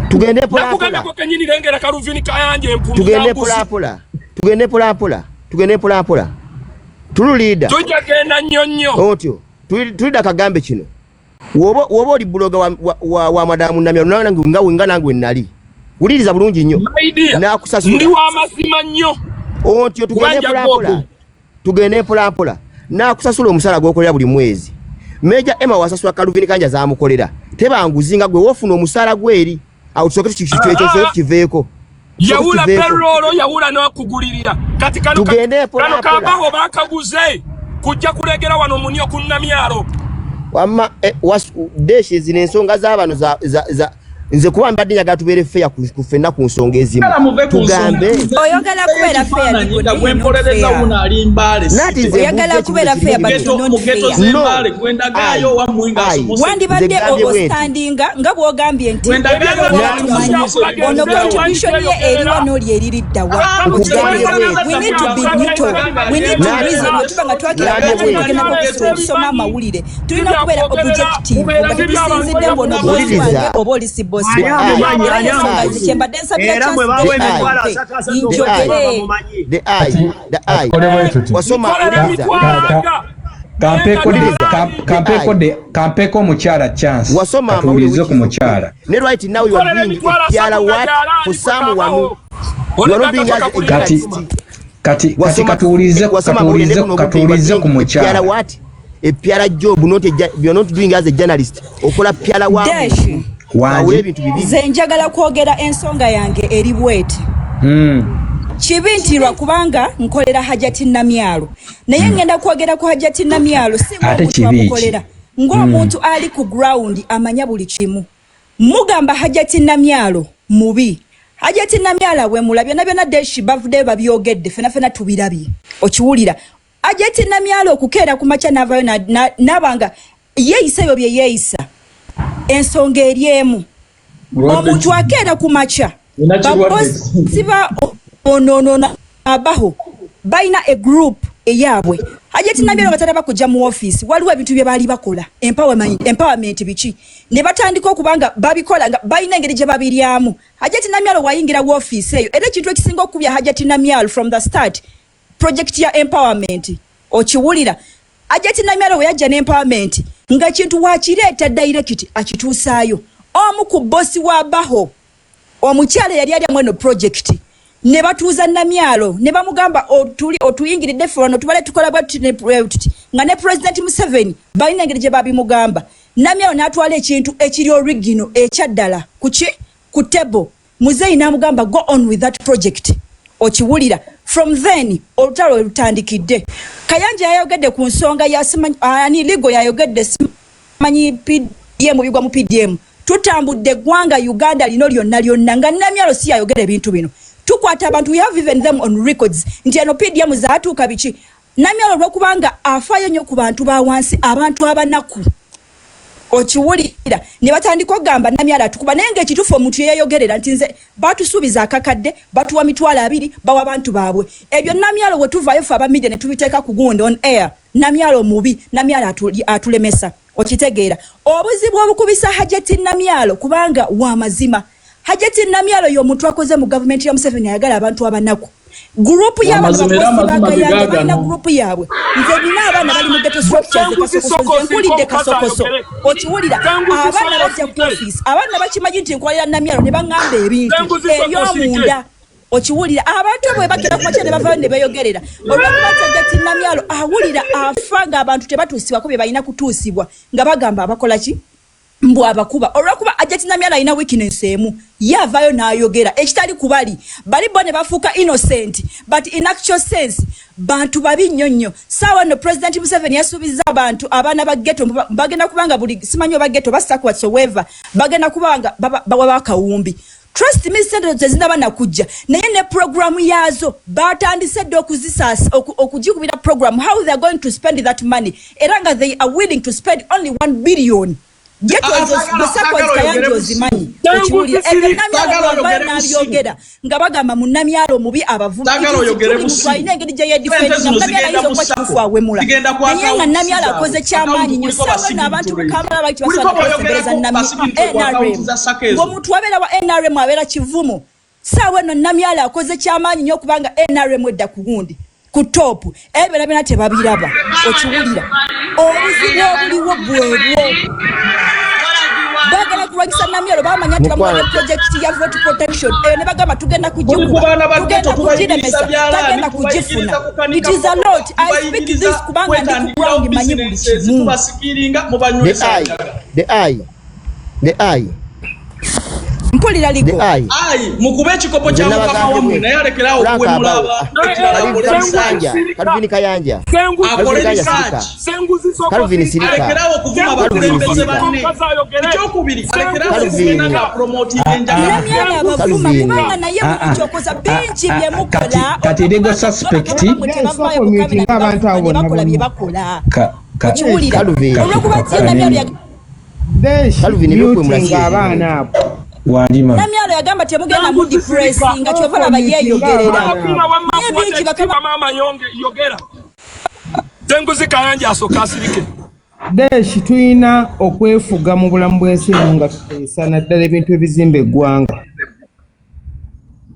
tugende pola ko kenyini lengera Calvin Kayanja empunu tugende pola tululida tujagenda nyonyo otyo tulida kagambe kino woba oli bloga wa Madamu Namyalo nange nali uliriza bulungi nnyo nakusasula ndi wa mazima nnyo otyo tugende pola nakusasula omusala gwokolera buli mwezi Major Emma wasasula Calvin Kayanja zamukolera tebanguzinga gwe wofuna omusala gweri awo tusoke kiveeko yawula perolo yawula n'okugulirira kati kano kabaho bakaguze kujja kulegera wano munyo ku Namyalo wamma deshi zine ensonga z'abano za nze kuba mbadde nyaga tubeere feya kufenna ku nsonga ezimu tugambe oyagala kubeera feya gwempolereza wuno ali mbale oyagala kubeera feya wandibadde ostandinga nga bwogambye nti ono contribution ye eriwa n'oli eririddawa we need to be neutral we need to reason wetuba nga twakiragenda okusoma amawulire tulina okubeera objective nga tubisinzidde mbono oba oli sibbo boss kampeko mukyala chance katulize ku mukyala ne right now you are doing kyala what for someone you are not doing kati katulize ku mukyala kyala what a pyara job not a you are not doing as a journalist okola pyala wa nze njagala kwogera ensonga yange eri bweti kibintirwa kubanga nkolera Hajati Namyalo naye ngenda kwogera ku Hajati Namyalo si mukolera ng'omuntu ali ku ground amanya buli kimu mugamba Hajati Namyalo mubi Hajati Namyalo we mulabye na byona Deshi bavude babyogedde fena tubirabye okiwulira Hajati Namyalo okukeera ku macha navayo nabanga yeyiseyo bye yeyisa ensonga eryemu omuntu akeera ku macha siba no abaho baina a group eyabwe Hajati Namyalo bataraba kujja mu office waliwo ebintu bye bali bakola empowerment bichi ne batandika okubanga babikola nga baina engeri gye babiryamu Hajati Namyalo wayingira mu office eyo era kintu ekisinga okubya Hajati Namyalo from the start project ya empowerment okiwulira Hajati Namyalo yajja ne empowerment nga kintu wakireeta direct akituusaayo omu ku bosi wa baho omukyala yali ali mweno project ne batuuza Namyalo ne bamugamba otuyingiridde fulano tubale tukola bwatuti nga ne President Museveni balina engeri gye babimugamba Namyalo n'atwala ekintu ekiri original ekyaddala ku table Muzeeyi n'amugamba go on with that project okiwulira from then olutalo lutandikidde Kayanja yayogedde ku nsonga ani ligo yayogedde simanyi PDM bigwa mu PDM tutambudde gwanga Uganda lino lyonna nga Namyalo si yayogedde ebintu bino tukwata abantu we have even them on records nti eno PDM zaatuuka biki Namyalo lwokubanga afaayo nnyo ku bantu ba wansi abantu abanaku okiwulira ne batandika okugamba Namyalo atukuba naye ng'ekituufu omuntu yeeyogerera nti nze batusuubiza akakadde batuwa 200 bawa abantu baabwe ebyo Namyalo we tuvaayo fe abamedia ne tubiteeka ku gundi on air Namyalo mubi Namyalo atulemesa okitegeera obuzibu obukubisa Hajati Namyalo kubanga wa mazima Hajati Namyalo y'omuntu akoze mu government ya Museveni ayagala abantu abanaku group y'abantu bagayanga group yabwe nze bina abana bali mu ghetto structures nkulidde kasokoso okiwulira abana bajja ku office abana bakimanyi nti nkolera Namyalo ne bangamba ebintu ebyomunda okiwulira abantu bwe bakira kumacha ne bavayo ne beyogerera olw'okuba Hajati Namyalo awulira afanga abantu tebatuusibwa ko bye balina kutuusibwa nga bagamba abakola ki mbu abakuba olwakuba Hajati Namyalo alina weakness emu yavayo n'ayogera ekitali kubali bali bone bafuuka innocent but in actual sense bantu babi nnyo sawa no President Museveni yasuubiza abantu abaana ba ghetto bagenda kubanga buli simanyo ba ghetto basta whatsoever bagenda kubanga bawa bakawumbi trust me sente zezinaba nakujja naye ne program yazo batandise dde okuzisasa okujikubira program how they are going to spend that money eranga they are willing to spend only 1 billion Get the second Kayanjo zimanyi okiwulira Namyalo n'abyogera nga bagamba mu Namyalo mubi abavubi ayina engeri gye yedifendinga Namyalo ayinza okuba kikufu awemula naye nga Namyalo akoze kyamaanyi nnyo sawa n'abantu Kampala bakiti basabaza NRM ng'omuntu wabeera wa NRM abeera kivumu sawa no Namyalo akoze kyamaanyi nnyo okubanga NRM edda ku gundi ku top ebyo byonna tebabiraba okiwulira obuzibu obuliwo bwebwo bagala kurwanyisa Namyalo bamanya nti bamuwa project ya vote protection ne bagamba tugenda kugiremesa tagenda kugifuna it is a lot I speak this kubanga ndi ku ground manyi buli kimu the eye mpulira ligo mukube ekikopo kya mukama wamwe naye alekerawo okuwemula Calvin Kayanja Calvin Sirika alekerawo okuvuma abakulembeze banne ekyokubiri alekerawo okuvuma nga promoting enjala kubanga naye mukyokoza bingi bye mukola kati ligo suspect abantu abo bakola bye bakola kiwulira olwokuba Namyalo Calvin by'okwemula abaana Namyalo yagamba temugenda mu depressing nga kyovana bayeyogerera mama yongera Tenguzi Kayanja asoka asirike Deshi tuyina okwefuga mu bulamu bw'ensi nga tuteesa naddala ebintu ebizimba eggwanga.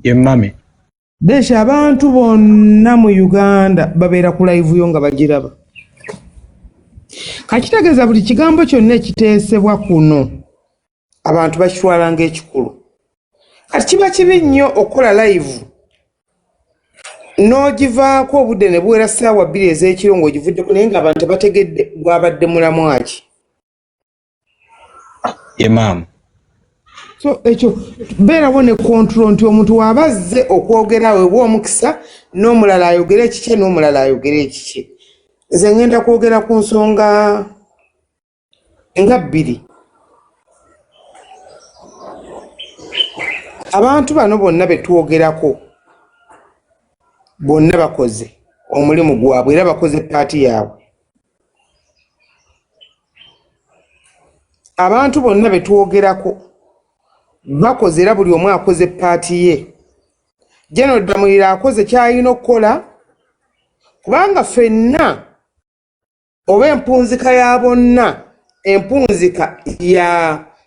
Ye mami. Deshi abantu bonna mu Uganda babeera ku live yo nga bagiraba. Kakitegeeza buli kigambo kyonna ekiteesebwa kuno abantu bakitwala ng'ekikulu. Kati kiba kibi nnyo okukola live n'ogivaako obudde ne buwera ssaawa 2 ez'ekiro ng'ogivuddeko naye ng'abantu bategedde gwabadde mulamu ki. Ye maama. So ekyo beerawo ne control nti omuntu waba azze okwogera weebwa omukisa n'omulala ayogera ekikye n'omulala ayogera ekikye. Nze ngenda kwogera ku nsonga nga 2. Abantu bano bonna betwogerako bonna bakoze omulimu gwabwe era bakoze paati yaabwe. Abantu bonna betwogerako bakoze era buli omu akoze paati ye. General Damulira akoze kyalina okukola kubanga ffenna oba empunzika ya bonna empunzika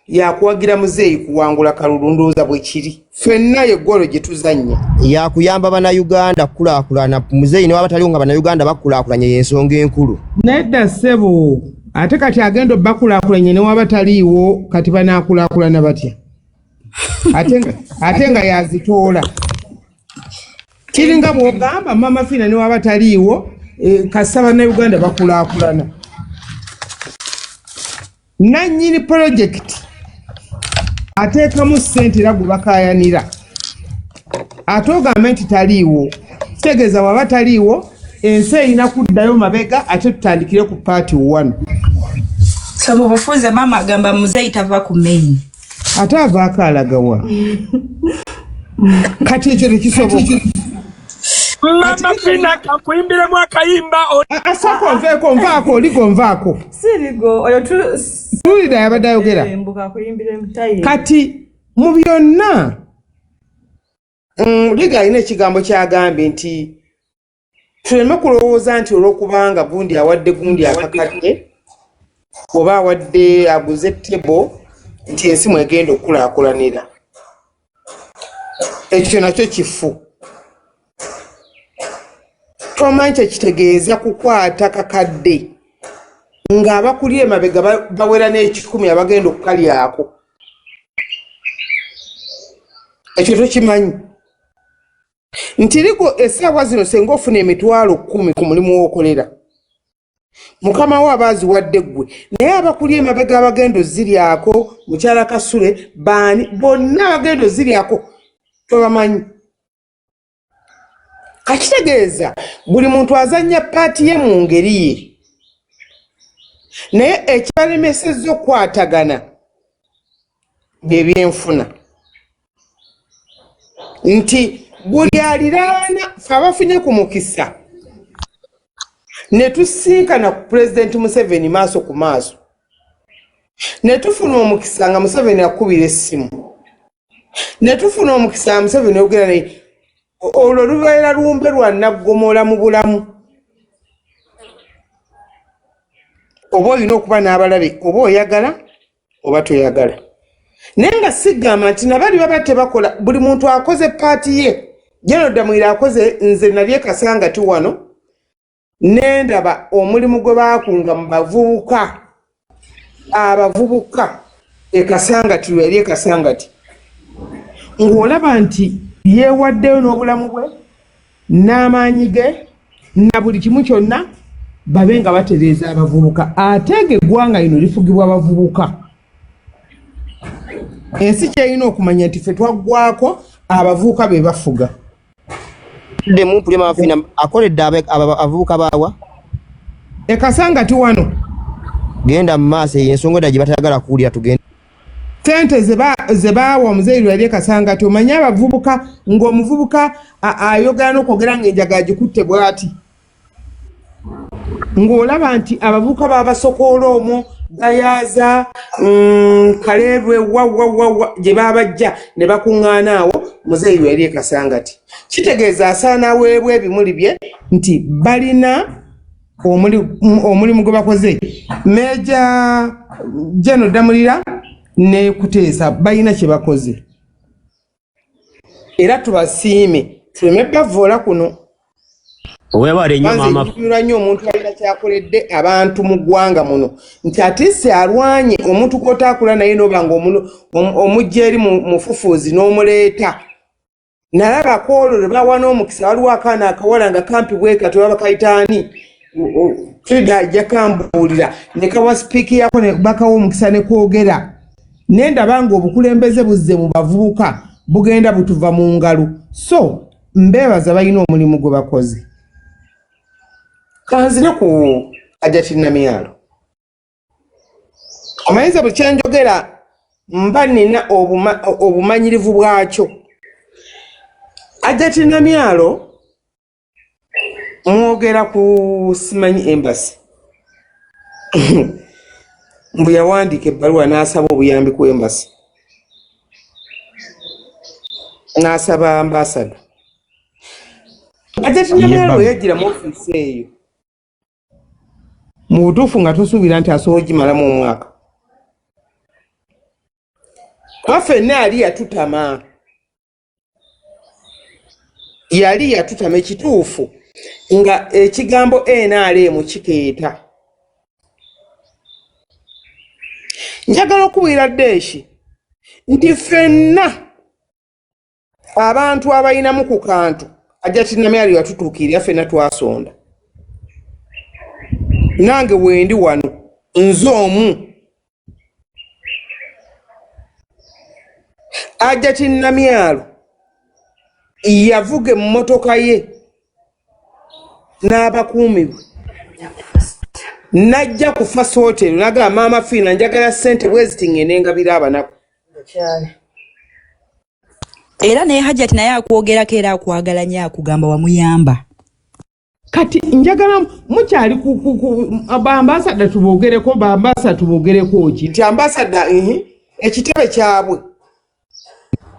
ya kuwagira muzeeyi kuwangula kalulu ndowooza bwe kiri. Ffenna yeggolo gye tuzannya yakuyamba bannayuganda kukulaakulana. Muzeeyi ne waba taliwo nga bannayuganda bakulaakulanye y'ensonga enkulu. Nedda ssebo ate kati agenda obbakulaakulanye ne waba taliiwo kati banaakulaakulana batya? ate nga yazitoola. Kiringa bw'ogamba Mama Fina ne waba taliiwo kasa bannayuganda bakulaakulana. Nannyini project ateekamu ssente era gwe bakaayanira ate ogamba nti taliiwo. Kitegeeza waba taliiwo ensi erina kuddayo mabega ate tutandikire ku paati 1. So mu bufunze mama agamba muzeeyi tava ku main. Ate avaako alagawa. Kati ekyo tekisoboka. Mama Fina kakuimbire mwakayimba. Asako nvaako oligo nvaako. Sirigo oyo tuwulira yabadde ayogera. Kati mu byonna Liga alina ekigambo kyagambye nti tuleme kulowooza nti olw'okubanga gundi awadde gundi akakadde oba awadde aguze tebo nti ensi mwegenda okukulaakulanira. Ekyo nakyo kifu. Tomanyi kyekitegeeza kukwata kakadde ng'abakuli emabega bawera n'ekikumi abagenda okukalyako. Ekyo tokimanyi nti liko essaawa zino senga ofuna emitwalo 10 ku mulimu w'okolera mukama wo abaaziwadde ggwe naye abakuli emabega abagenda oziryako mukyala Kasule baani bonna abagenda oziryako tobamanyi. Kakitegeeza buli muntu azannya paati ye mu ngeri ye naye ekibalemesezza okukwatagana byebyenfuna nti buli aliraana fe abafunye ku mukisa ne tusinkana ku Pulezidenti Museveni maaso ku maaso ne tufuna omukisa nga Museveni akubira essimu ne tufuna omukisa Museveni ogera naye olwo lubeera lumbe lwa naggomola mu bulamu. Oba olina okuba n'abalabe oba oyagala oba toyagala. Naye nga sigamba nti nabali baba tebakola buli muntu akoze paati ye. General Damulira akoze nze nali ekasangati wano nendaba omulimu gwe baakunga mu bavubuka abavubuka ekasangati lwali ekasangati ng'olaba nti yeewaddeyo n'obulamu bwe n'amaanyi ge na buli kimu kyonna babe nga batereeza abavubuka ate ng'eggwanga lino lifugibwa abavubuka. Ensi kyerina okumanya nti ffe twaggwako abavubuka be bafuga. Demu mpulira Mama Fina akoledde abavubuka baawa ekasangati wano. Genda mu maaso y'ensonga edda gye batayagala kuwulira tugenda. Sente ze baawa omuzeeyi lwali ekasangati omanye abavubuka ng'omuvubuka ayogera n'okwogera ng'enjagala gikutte bw'ati. Ng'olaba nti abavubuka babasokoola omwo Gayaza Kaleerwe wawawawa gye babajja ne bakuŋŋaana awo muzeeyi lwali ekasangati. Kitegeeza asaana aweebwa ebimuli bye nti balina omulimu gwe bakoze Meja General Damulira ne Kuteesa balina kye bakoze era tubasiime tuleme bavoola kuno webale nnyo mama nyuma nnyo omuntu alina kyakoledde abantu mu ggwanga muno nti ate se alwanye omuntu kw'otaakula naye n'obanga omujja eri mu fufuuzi n'omuleeta nalaba koolo lwe bawa n'omukisa waliwo akaana akawala nga kampi bweka tebaba kayitaani Frida ajja kambuulira ne kawa sipiiki yako ne bakawo omukisa ne kwogera ne ndaba ng'obukulembeze buzze mu bavubuka bugenda butuva mu ngalo so mbeebaza balina omulimu gwe bakoze kanzire ku Hajjati Namyalo omanyiza bwe kyenjogera mba nina obumanyirivu bwakyo Hajjati Namyalo mwogera ku simanyi embassy mbu yawandiika ebbaluwa n'asaba obuyambi ku embassy n'asaba ambassador Hajjati Namyalo yajjira mu ofiisi eyo mu butuufu nga tosuubira nti asobola ogimalamu omwaka waffe yali yatutama ekituufu nga ekigambo NRM kikeeta njagala okubwira Deeshi nti ffenna abantu abalinamu ku kantu Hajjati Namyalo yatutuukirira ffenna twasonda nange wendi wano nze omu Hajjati Namyalo yavuga emmotoka ye n'abakuumi bwe najja ku First Hotel nagamba Maama Fiina njagala ssente bweziti ngende ngabira abanaku era naye Hajjati naye akwogerako era akwagala nnyo akugamba wamuyamba kati njagala mukyali bambasada tubogereko bambasa tubogereko ki nti ambasada ekitebe kyabwe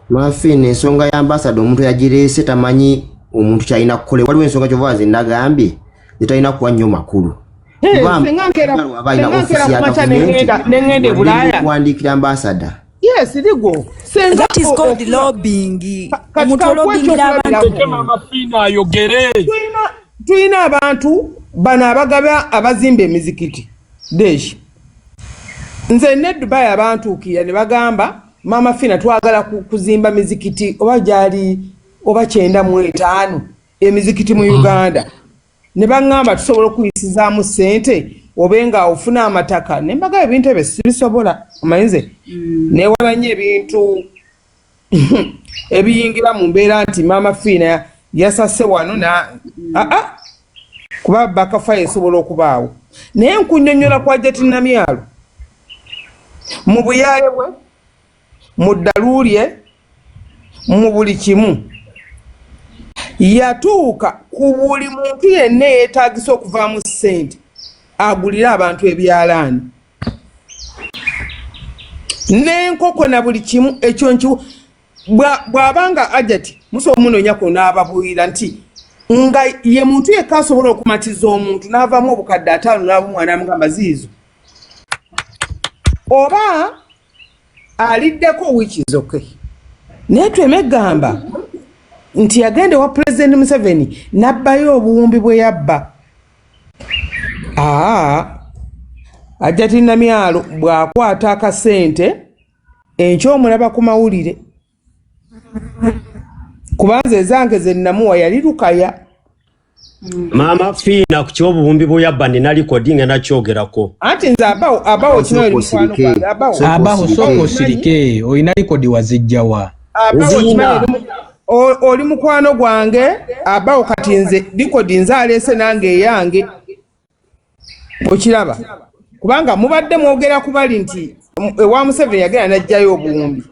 Maafine ensonga ya ambasada omuntu yagireese tamanyi omuntu kyalina kukole waliwo ensonga kyovaazi nagambye zitalina kuwa nnyo makulu nengende Bulaaya kuwandiikira ambasada yes ligo that is called lobbying omuntu olobingira abantu Mama Fiina ayogere tuyina abantu bano abagaba abazimba emizikiti Deeshi nze ne Dubai abantuukira ne bagamba Maama Fiina twagala kuzimba mizikiti oba gyali oba 95 emizikiti mu Uganda ne baŋŋamba tusobola okuyisizaamu ssente obenga ofuna amataka ne mbaga ebintu ebyo sibisobola omanyize newala nnyo ebintu ebiyingira mu mbeera nti Maama Fiina yasase wano kuba bakafa esobola okubaawo naye nkunnyonnyola ku Hajjati Namyalo mu buyaale bwe mu ddaluulye mu buli kimu yatuuka ku buli muntu yenna yeetaagisa okuvaamu ssente agulira abantu ebyalaani n'enkoko na buli kimu ekyo nkiwo bw'abanga Hajjati musobola omunonyako n'ababuulira nti nga ye muntu yekka asobola okumatiza omuntu n'avaamu obukadde 5 n'abumwana amugamba ziizo oba aliddeko wiiki zoke naye twemegamba nti yagenda wa President Museveni n'abbayo obuwumbi bwe yabba Hajjati Namyalo bw'akwata akasente enkyomulaba ku mawulire kubanza ezange ze namuwa yali Lukaya Maama Fiina ku kyobuwumbi bwe yabba nina likodi nga nakyogerako anti nze abawo kino abawo sooka osirike olina likodi wazijjawa oli mukwano gwange abawo kati nze likodi nze aleese nange eyange okiraba kubanga mubadde mwogera ku bali nti ewa Museveni yagenda najjayo obuwumbi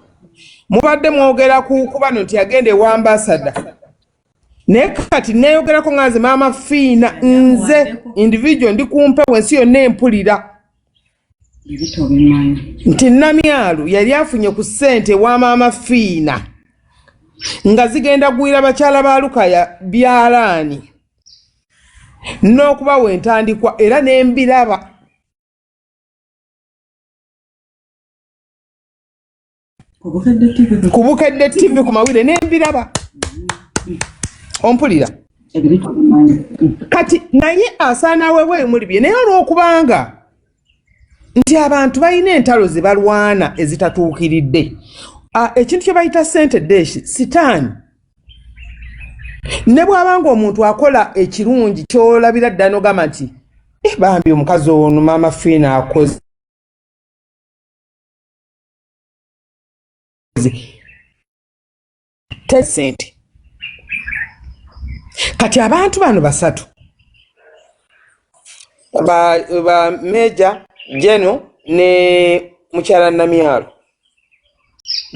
mubadde mwogera ku bano nti yagenda ewa ambasada naye kati neeyogerako nga nze Maama Fiina nze individual ndi kumpewo ensi yonna empulira nti Namyalo yali afunye ku ssente wa Maama Fiina nga zigenda gwira bakyala ba Lukaya byalaani n'okubawa entandikwa era n'embiraba. Ku Bukedde TV ku mawulire n'embiraba. Ompulira. Kati naye asaana wewe muli bye naye olw'okubanga nti abantu balina entalo ze balwana ezitatuukiridde. Ekintu kye bayita ssente deshi sitaani. Ne bw'abanga omuntu akola ekirungi ky'olabira ddala n'ogamba nti bambi omukazi ono Maama Fiina akoze ssente. Kati abantu bano basatu ba Meja Jeno ne mukyala Namyalo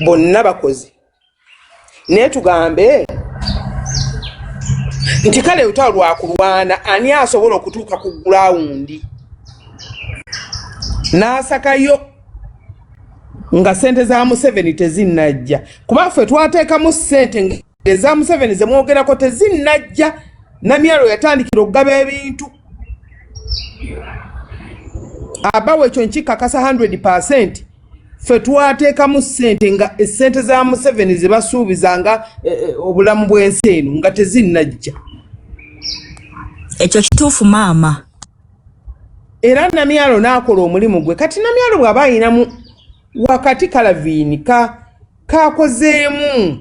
bonna bakozi naye tugambe nti kale utalo lwakulwana ani asobola okutuuka ku gulawundi n'asakayo nga sente za Museveni tezinnajja kuba ffe twateekamu ssente eza Museveni ze mwogerako tezinnajja. Namyalo yatandikira okugaba ebintu abawe ekyo nkikakasa 100%. Ffe twateekamu ssente nga essente za Museveni ze basuubizanga obulamu bw'ensi eno nga tezinnajja. Ekyo kituufu maama. Era Namyalo n'akola omulimu gwe. Kati Namyalo bw'aba ayinamu wakati kalaviini kakozeemu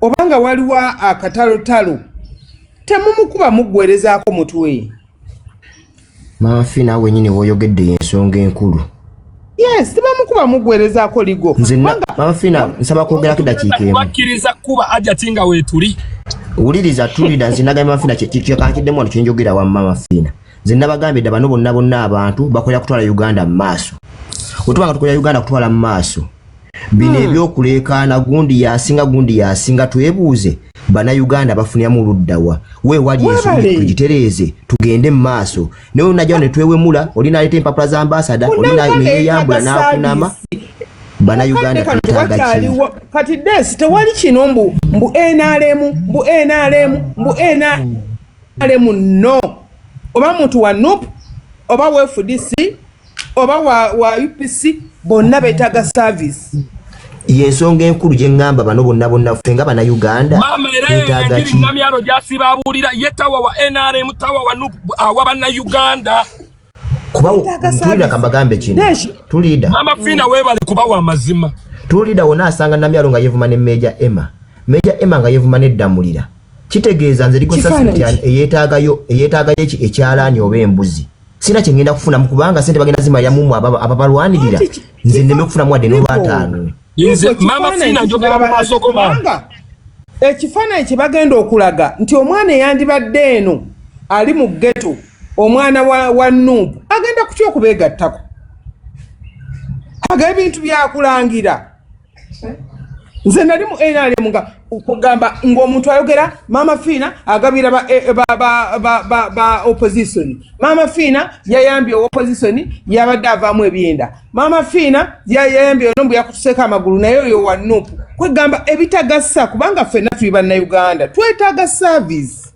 obanga waliwo akatalotalo temumukuba muggwerezaako mutwe. Maama Fiina wenyini woyogedde ensonga enkulu. Yes, tibamukuba muggwerezaako ligo. Maama Fiina nsaba kwogerako eddakiika emu. Wakkiriza kuba ajati nga weetuli. Wuliriza tulida nzinaga Maama Fiina kyekakiddemu wano kyenjogera wa Maama Fiina. Nze nabagambye dda bano bonna abantu bakolera kutwala Uganda mu maaso. Otubanga tukolera Uganda kutwala mu maaso. Bino ebyokuleekaana gundi yasinga twebuuze bana Uganda bafunyamu oluddawa. We wali ensonga tugitereeze tugende mu maaso. Naye najja ne twewemula olina aleta empapula za ambasada olina yeyambula n'akunama bana Uganda tutaaga ki. Kati desi tewali kino mbu NRM no. Oba muntu wa NUP oba wa FDC oba wa UPC bonna beetaga service. Yensonga enkulu gye ngamba bano bonna fenga bana Uganda beetaga ki. Namyalo gyasiba abuulira ye tawa wa NRM tawa wa NUP awa bana Uganda. Kuba tulida kambagambe kino. Tulida. Maama Fiina weebale kuba wa mazima. Tulida wona asanga Namyalo nga yevuma ne Meja Emma nga yevuma ne Damulira. Kitegeeza nze liko sasiti eyeetaagayo ekyalaani oba embuzi. Sina kyengenda kufuna mukubanga sente bagenda zimalya mumu ababalwanirira. Nze ndeme kufuna mwadde n'olwataano. Nze Maama Fiina njogera mu maaso go banga. Ekifaananyi kye bagenda okulaga nti omwana eyandibadde eno ali mu ghetto omwana wa Nuupu agenda kutya okubeegattako. Aga ebintu byakulangira. Nze nali mu NRM nga okugamba ng'omuntu ayogera Maama Fiina agabira ba opposition. Maama Fiina yayambye opposition yabadde avaamu ebyenda. Maama Fiina yayambye ono mbu yakutuseeko amagulu naye oyo wa Nuupu. Kwegamba ebitagassa kubanga ffenna tuli bannayuganda twetaaga service.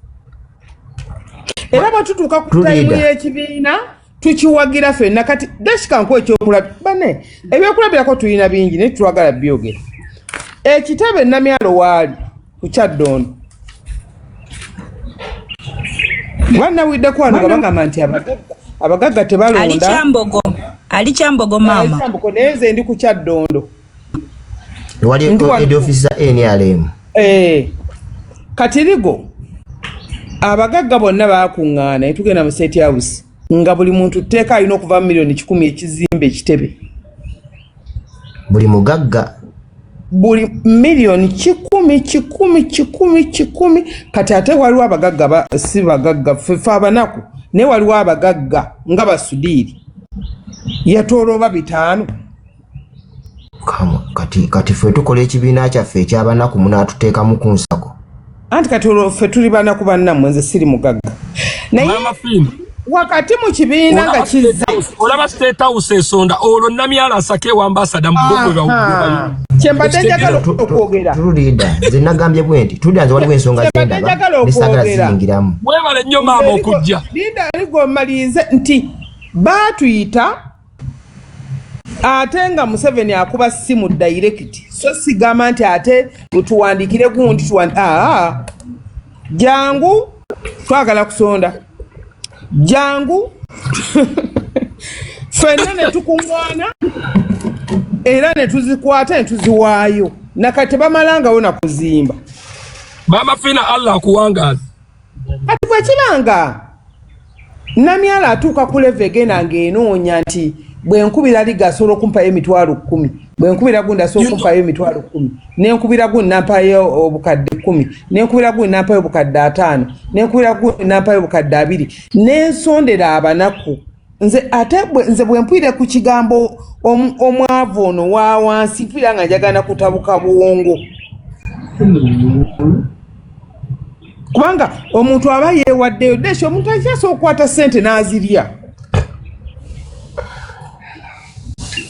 Era batutuuka ku tayimu y'ekibiina tukiwagira ffenna kati deshikanku ekyokulabya bane ebyokulabirako tulina bingi naye twagala byogera. Ekitebe Namyalo waali ku Kyaddondo. Mwana widde kwano gabagamba nti abagagga tebalonda. Ali Kyambogo maama. Kyambogo neze ndi ku Kyaddondo. Wali edi office za NRM. Katirigo abagagga bonna bakuŋŋaana etugenda mu State House nga buli muntu teeka alina okuva mu milioni 10 ekizimbe ekitebe. Buli mugagga buli milioni 10 kati ate waliwo abagagga si bagagga fe abanaku ne waliwo abagagga nga Basudiri yatolooba 5. kati fe tukola ekibiina kyaffe ekyabanaku munaatuteekamu ku nsako anti kati ffe tuli banaku bannammwe nze siri mugagga naye wakati mu kibiina nga kizze olaba State House esonda olwo Namyalo asake wa ambassador mu bugwe Chembadde njagala okwogera. Tulida nze nagambye bwenti tulida nze waliwo ensonga z'endaba nesagala ziyingiramu. Webale nnyo maama okujja. Linda aligo malize nti batuyita ate nga Museveni akuba simu direct so sigamba nti ate tuwandikire gundi jangu twagala kusonda jangu fenna ne tukungwana era ne tuzikwata ne tuziwaayo nakati bamalanga na kuzimba Mama Fina Allah kuwangaza ati bwekibanga Namyala atuuka ku level egenda ng'enoonya nti bwenkubira liga asobola okumpayo emitwalo 10 bwenkubira gundi asobola okumpayo emitwalo 10 nenkubira gundi nampayo obukadde 10 nenkubira gundi nampayo obukadde 5 nenkubira gundi nampayo obukadde 2 nensondera abanaku nze ate nze bwempwire ku kigambo omwavu ono wa wansi mpwira nga njagana kutabuka bwongo kubanga omuntu aba yeewaddeyo desho omuntu akyasa okukwata ssente n'azirya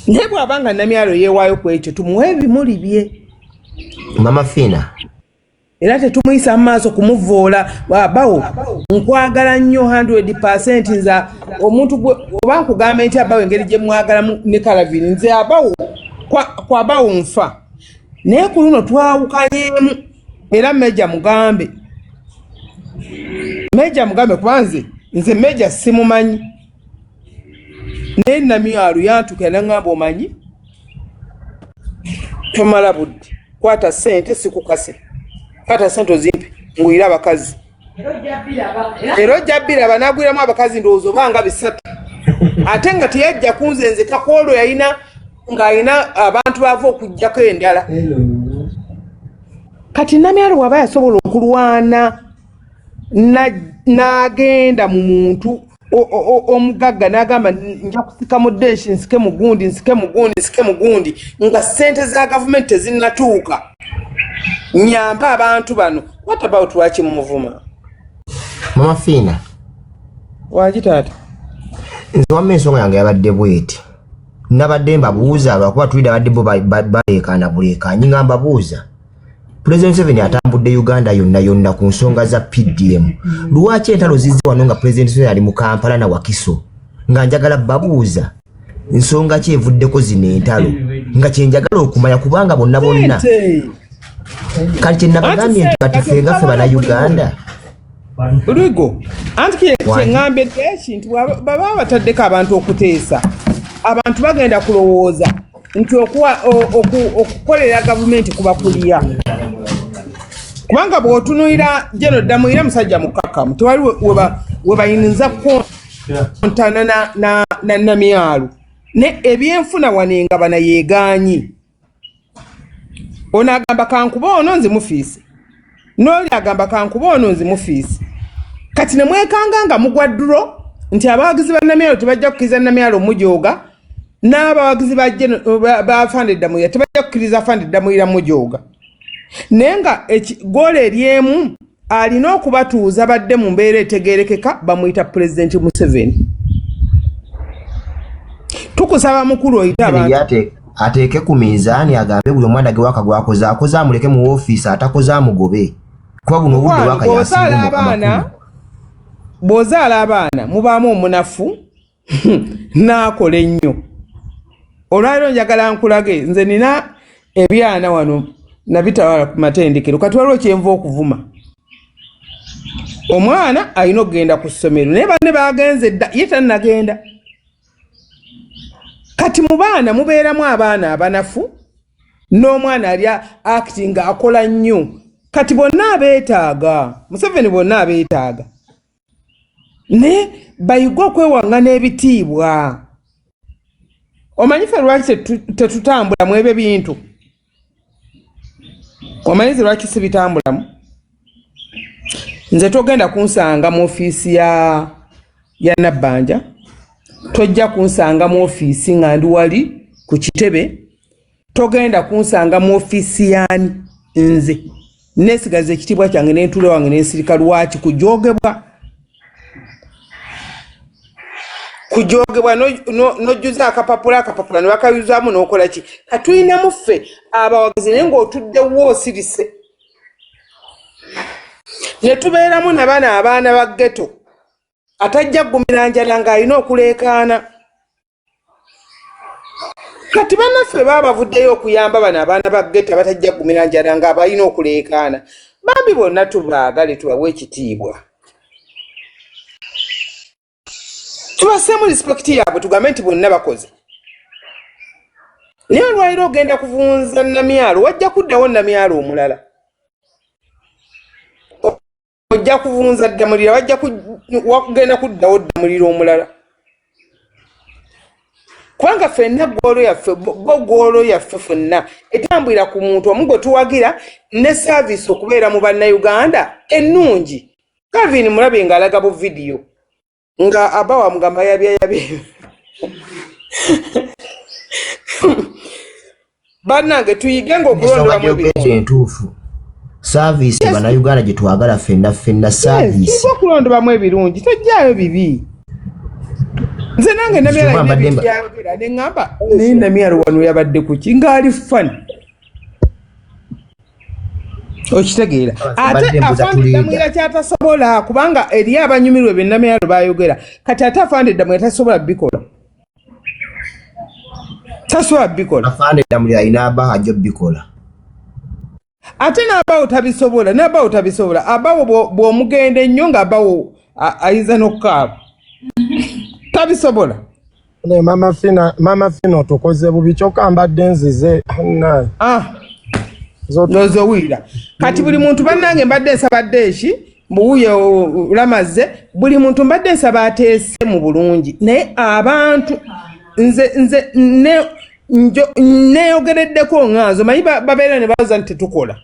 naye bw'abanga Namyalo yeewaayo ku ekyo tumuwe ebimuli bye Mama Fina era tetumuyisa mu maaso kumuvoola bawo nkwagala nnyo 100% nza omuntu oba nkugamba nti abawo engeri gye mwagalamu ne Kalavini nze abawo kwabawo nfa naye ku luno twawukanyeemu era Meja Mugambe kubanze nze Meja simumanyi naye Namyalo yantuka nangamba omanyi tomala budde kwata ssente sikukase kata sente ozimpe nguyira abakazi ero jabira banagwiramu abakazi ndowooza banga bisatu ate nga teyajja kunze nze kakoolo yalina ng'alina abantu bava okujjako endala kati Namyalo waba yasobola okulwana n'agenda mu muntu omugagga n'agamba nja kusika mu deshi nsike mu gundi nga ssente za gavumenti tezinnatuuka nyamba abantu bano what about lwaki muvuma Mama Fina waki taata nze wamma ensonga yange yabadde bweti nabadde mbabuuza lwakuba tulida badde bo baleekaana buleekaanyi nga mbabuuza President Museveni atambudde Uganda yonna ku nsonga za PDM lwaki entalo zizze wano nga President Museveni ali mu Kampala na Wakiso nga njagala babuuza nsonga ki evuddeko zino entalo nga kyenjagala okumanya kubanga bonna kati kyenabagambye nti kati ffe nga ffe bana Uganda Luigo anti kyengambe ekintu baba bataddeko abantu okuteesa abantu bagenda kulowooza nti okukolera gavumenti kuba kulya kubanga bw'otunuulira Jeno Damuyira musajja mukakamu tewali webayinza kontana na Namyalo ne ebyenfuna wanenga bana yeegaanyi ono agamba kankuba ono nzi mufiisi n'oli agamba kankuba ono nzi mufiisi kati ne mwekanga nga mugwa ddulo nti abawagizi ba Namyalo tebajja kukkiriza Namyalo mujooga n'abawagizi ba Afande Damuyira tebajja kukkiriza Afande Damuyira mujooga naye nga goolo eryemu alina okubatuuza badde mu mbeera etegeerekeka bamuyita Pulezidenti Museveni tukusaba mukulu oyita abantu ateeke ku minzaani agambe buli omwana ge waka gwakoze akoze amuleke mu ofiisi atakoze amugobe kuba buno obudde waka yasinga bw'ozaala abaana mubaamu omunafu n'akola ennyo olwaliro njagala nkulage nze nina ebyana wano nabitawala ku matendekero kati waliwo kyenva okuvuma omwana alina okugenda ku ssomero naye banne bagenze dda ye tannagenda kati mu baana mubeeramu abaana abanafu n'omwana ali acting akola nnyo kati bonna abeetaaga Museveni bonna abeetaaga ne bayiga okwewanga n'ebitiibwa omanyi ffe lwaki tetutambula mu ebyo bintu omanyi lwaki sibitambulamu nze togenda kunsanga mu ofiisi ya Nabbanja tojja kunsanga mu ofiisi nga ndi wali ku kitebe togenda kunsanga mu ofiisi yani nze nesigaza ekitiibwa kyange n'entuula wange n'ensirika lwaki kujoogebwa kujogebwa nojuza akapapula ne bakayuzaamu n'okola ki katulina muffe abawagizi naye ng'otuddewo osirise ne tubeeramu abaana ba ghetto atajja ggumira njala ng'alina okuleekaana kati bannaffe baabavuddeyo okuyamba bano abaana ba ghetto abatajja ggumira njala nga balina okuleekaana bambi bonna tubaagale tubawe ekitiibwa tubaseemu respect yaabwe tugambe nti bonna bakoze naye olwaliro ogenda kuvunza namyalo wajja kuddawo namyalo omulala ojja kuvunza ddamulira wagenda kuddawo ddamulira omulala kubanga ffenna goolo yaffe ffenna etambulira ku muntu omu gwe tuwagira ne saavisi okubeera mu bannayuganda ennungi Kavin mulabe ng'alaga bu vidiyo nga abawa mugamba yabye bannange tuyige ng'okulondolamu entuufu saavisi bannayuganda gye twagala ffenna saavisi okulondobamu ebirungi tojjaayo bibi nze nange namyala ne ŋŋamba naye namyala wano yabadde ku ki ng'ali fani okitegeera ate afande Damwira kyatasobola kubanga eri abanyumirwa bennamyalo bayogera kati ate afande Damwira tasobola bikola afande Damwira ayina abaho ajja bikola ate n'abawo tabisobola abawo bw'omugenda ennyo ng'abawo ayinza n'okukaaba tabisobola mama fina otukoze bubi kyokka mbadde nzize nozowulira kati buli muntu bannange mbadde nsabadde eki mbuwuye lamaze buli muntu mbadde nsaba ateese mu bulungi naye abantu nze neyogereddeko ŋŋanzo manyi babeera ne bawoza nti tetukola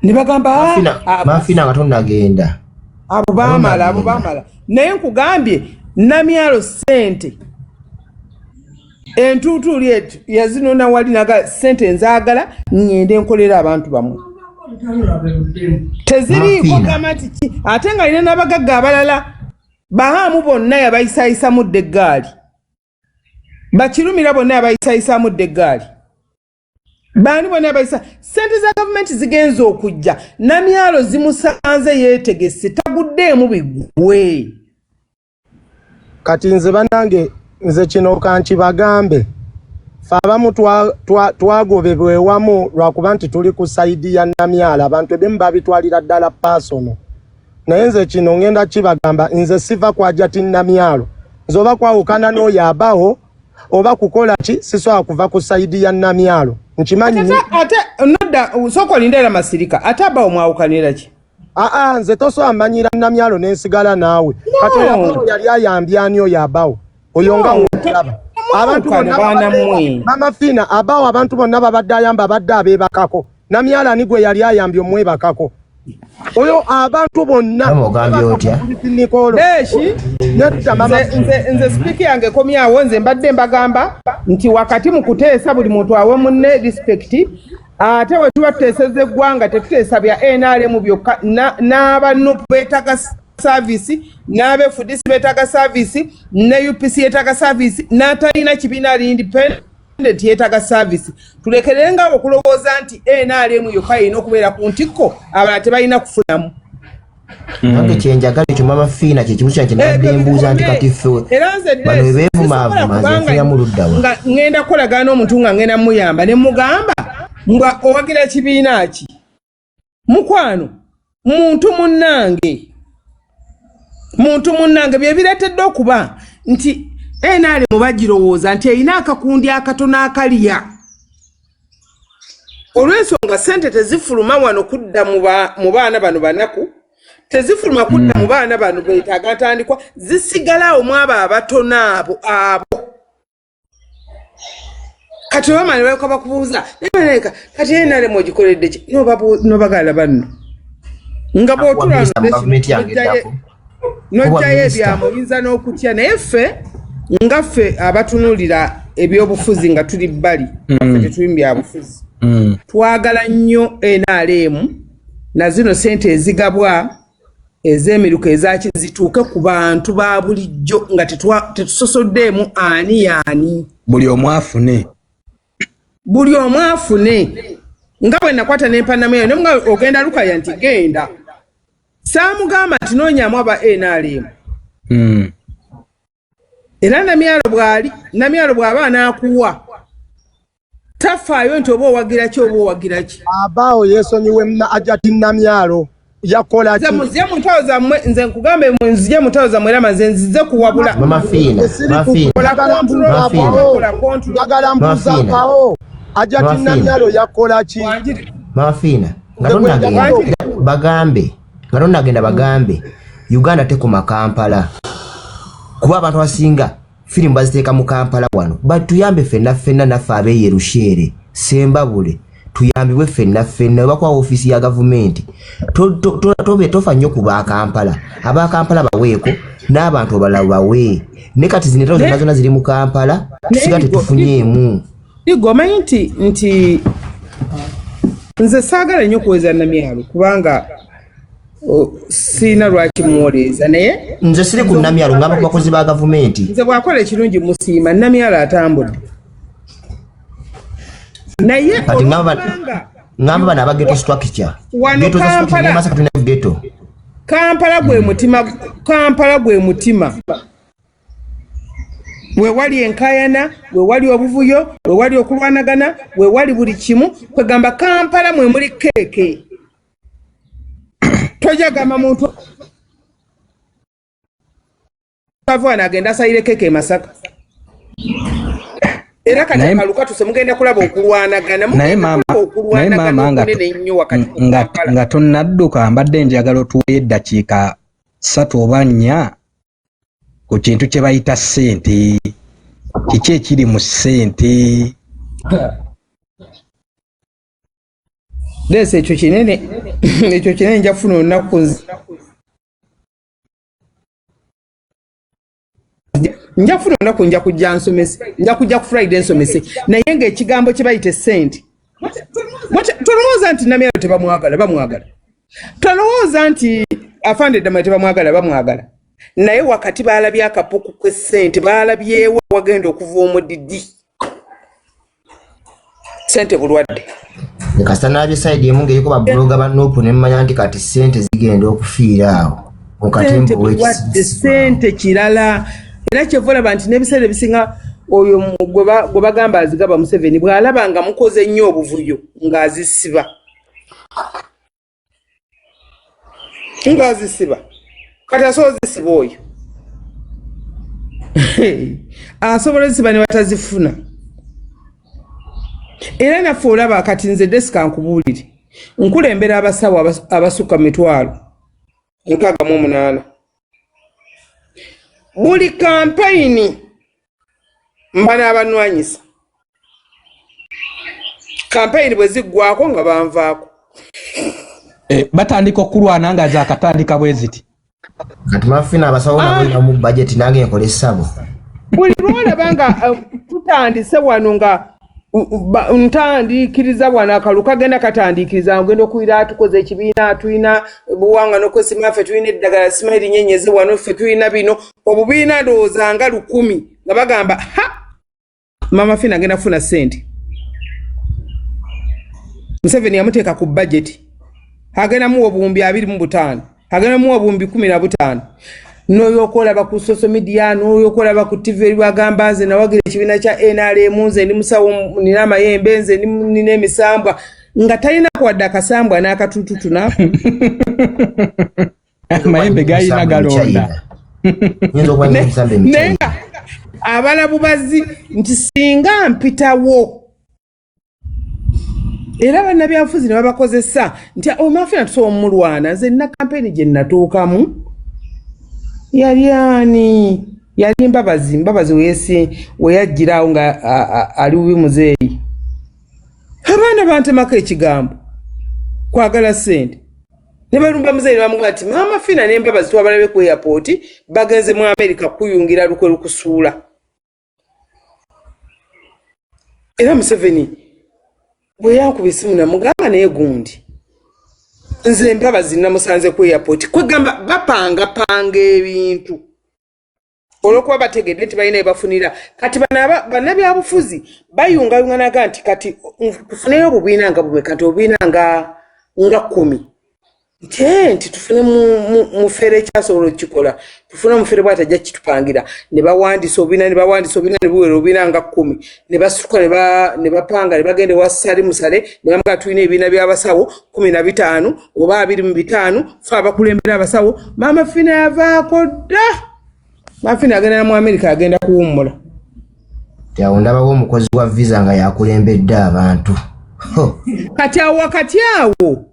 ne bagamba mafina nga tonnagenda abo baamala naye nkugambye namyalo ssente entutuuli etu yazinona wali naga ssente nzaagala ngende nkolera abantu bamwe teziriiko gamba nti ki ate nga alina n'abagagga abalala bahaamu bonna yabayisayisamudde eggaali bakirumira bonna yabayisayisamudde eggaali baani bonna yabayisa ssente za gavumenti zigenza okujja namyalo zimusanze yeetegese taguddeemu bigwe kati nze banange nze kino kankibagambe fe abamu twagobebwa ewamu lwakuba nti tuli ku sayidi ya namyalo abantu ebimu babitwalira ddala pasono naye nze kino ngenda kibagamba nze siva kwaja ti namyalo nze oba kwawukana n'oyo abaho oba kukola ki sisobola kuva ku sayidi ya namyalo nkimanyi ate nodda sooka olindeera masirika ate abawo mwawukanira ki nze tosobola manyira namyalo n'ensigala naawe kati oyo yali ayambye ani oyo abawo oyo nga mulaba abantu mama fina abawo abantu bonna babadde ayamba abadde abeebakako namyalo ani gwe yali ayambye omwebakako oyo abantu bonna nze sipiiki yange komyawo nze mbadde mbagamba nti wakati mu kuteesa buli muntu awe munne disipekiti ate we tuba tuteeseza eggwanga tetuteesa bya NRM byokka n'abantu beetaga saavisi n'abefudisi beetaga saavisi ne UPC yeetaga saavisi n'atalina kibiina ali independent yeetaga saavisi tulekerenga okulowooza nti NRM yokka yina okubeera ku ntikko abalala tebalina kufunamu nange kyenjagala ekyo mama fiina kyekibuzo kyange nabadde mbuuza nti kati ffe bano bebeevumaavuma nzefuyamu luddawa nga ŋŋenda kukolagana n'omuntu nga ŋŋenda muyamba ne mugamba nga owagira kibiina ki mukwano muntu munnange bye bireetedde okuba nti NRM bagirowooza nti erina akakundi akatono akalya olw'ensonga ssente tezifuluma wano kudda mu baana bano banaku tezifuluma kudda mu baana bano beetaaga atandikwa zisigalawo mu abo abatono abo kati bamani balyoka bakubuuza nebaleka kati NRM ogikoledde ki nobagala banno nga bw'otula n'ojjayo ebyamuyinza n'okutya naye ffe nga ffe abatunuulira ebyobufuzi nga tuli bbali ffe tetuli mu byabufuzi twagala nnyo NRM na zino ssente ezigabwa ez'emiruka ezakizituuke ku bantu ba bulijjo nga tetusosoddeemu ani buli omu afune nga bwe nakwata n'empanameyo ne nga ogenda Lukaya nti genda saamugamba nti noonyaamu aba NRM era Namyalo bw'aba anaakuwa tafaayo nti oba owagira ki abaawo yeesonyiwe Ajati Namyalo yakola ki nze mutawo zammwe nze nkugambe nzije mutawo zammwe era maze nzize kuwabula mafina Ajati Namyalo yakola ki mafina ngatonda agenda bagambe Uganda tekoma Kampala kuba abantu abasinga firimu baziteeka mu Kampala wano batuyambe ffenna naffe abeeyerushere Sembabule tuyambibwe ffenna oba kwa ofisi ya gavumenti tofa nnyo ku Kampala aba Kampala baweeko n'abantu abalala bawe ne kati zinetao zonna ziri mu Kampala tusiga tetufunyeemu omanyi nti nze saagala nnyo kuweza Namyalo kubanga sina lwaki muwoleza naye nze siri ku Namyalo ngamba ku bakozi ba gavumenti nze bwakola ekirungi musiima Namyalo atambudde naye ngamba bana abageto structure geto za structure masa katuna geto Kampala gwe mutima we wali enkayana we wali obuvuyo we wali okulwanagana we wali buli kimu kwegamba Kampala mwe muli keeke tojagamba muntu avana agenda sayire keeke Masaka era kati akaluka tusemugenda kulaba okulwanagana naye maama nga tonnadduka mbadde njagala otuweyo eddakiika 3 oba 4 ku kintu kye bayita ssente kiki ekiri mu ssente lese ekyo kinene njafuna olunaku njafuna olunaku nja kujja nsomese nja kujja ku Friday nsomese naye ng'ekigambo kye bayita ssente tolowooza nti Namyalo bamwagala tolowooza nti Afande Damali bamwagala naye wakati baalabye akapuku kw'essente baalabyewo wagenda okuva omudidi ssente bulwadde kasita nabye side emu ng'eriko babloga banopu ne mmanya nti kati ssente zigenda okufiira awo mu katembo w'ekisente ssente kirala era kyeva olaba nti n'ebiseera ebisinga oyo gwe bagamba azigaba Museveni bw'alaba nga mukoze nnyo obuvuyo ng'azisiba kati asobola zisiba oyo asobola zisiba ne batazifuna era naffe olaba kati nze desika nkubuulire nkulembera abasawo abasukka 68 buli kampayini mba n'abanwanyisa kampayini bwe ziggwako nga banvaako batandika okulwana nga zakatandika bwe ziti kati mafina abasawo nabo mu budget nange enkola essabo buli lwolaba nga tutandise wano nga ntandikiriza bwana akaluka agenda katandikiriza ngenda okuyira tukoze ekibiina tuyina buwanga n'okwesima ffe tuyina eddagala Smile nyenyezi wano ffe tuyina bino obubiina ndowooza nga 10 nga bagamba Mama Fina agenda kufuna ssente Museveni yamuteeka ku budget agenda mu obuwumbi 25 agenda mu obuwumbi 15 n'oyo okolaba ku social media n'oyo okolaba ku TV bagamba nze nawagira ekibiina kya NRM nze ndi musawo nina amayembe nze nina emisambwa nga talina kwadde akasambwa n'akatututu nako amayembe gayina galonda nenga abalabubazi nti singa mpitawo era bannabyabufuzi ne babakozesa nti Mafina tusobola omulwana nze nina kampeni gye natuukamu yali Mbabazi weyajjirawo nga ali bubi muzeeyi abaana bantemako ekigambo kwagala ssente ne balumba muzeeyi bamugamba nti Mama Fina ne Mbabazi twabalabe ku airport bagenze mu America kuyungira lukwe lukusuula era Museveni bwe yankuba essimu namugamba naye gundi nze mbabazi namusanze ku airport kwegamba bapanga ebintu olwokuba bategedde nti balina ebafunira kati bannabyabufuzi bayungayunganaga nti kati tufuneyo obubiina nga bumwe kati obubiina nga 10 nti tufune mufere ekyasobola okukikola tufune mufere bwatajja kitupangira ne bawandiisa obubiina ne buwera obubiina nga 10 ne basuka ne bapanga ne bagende wasale musale ne bamuga tulina ebibiina by'abasawo 15 oba 25 fe abakulembera abasawo Mama Fina yavaako dda Mafina agenda mu America agenda kuwummula. Yawo ndabawo omukozi wa visa nga yakulembedde abantu. Kati awo wakati awo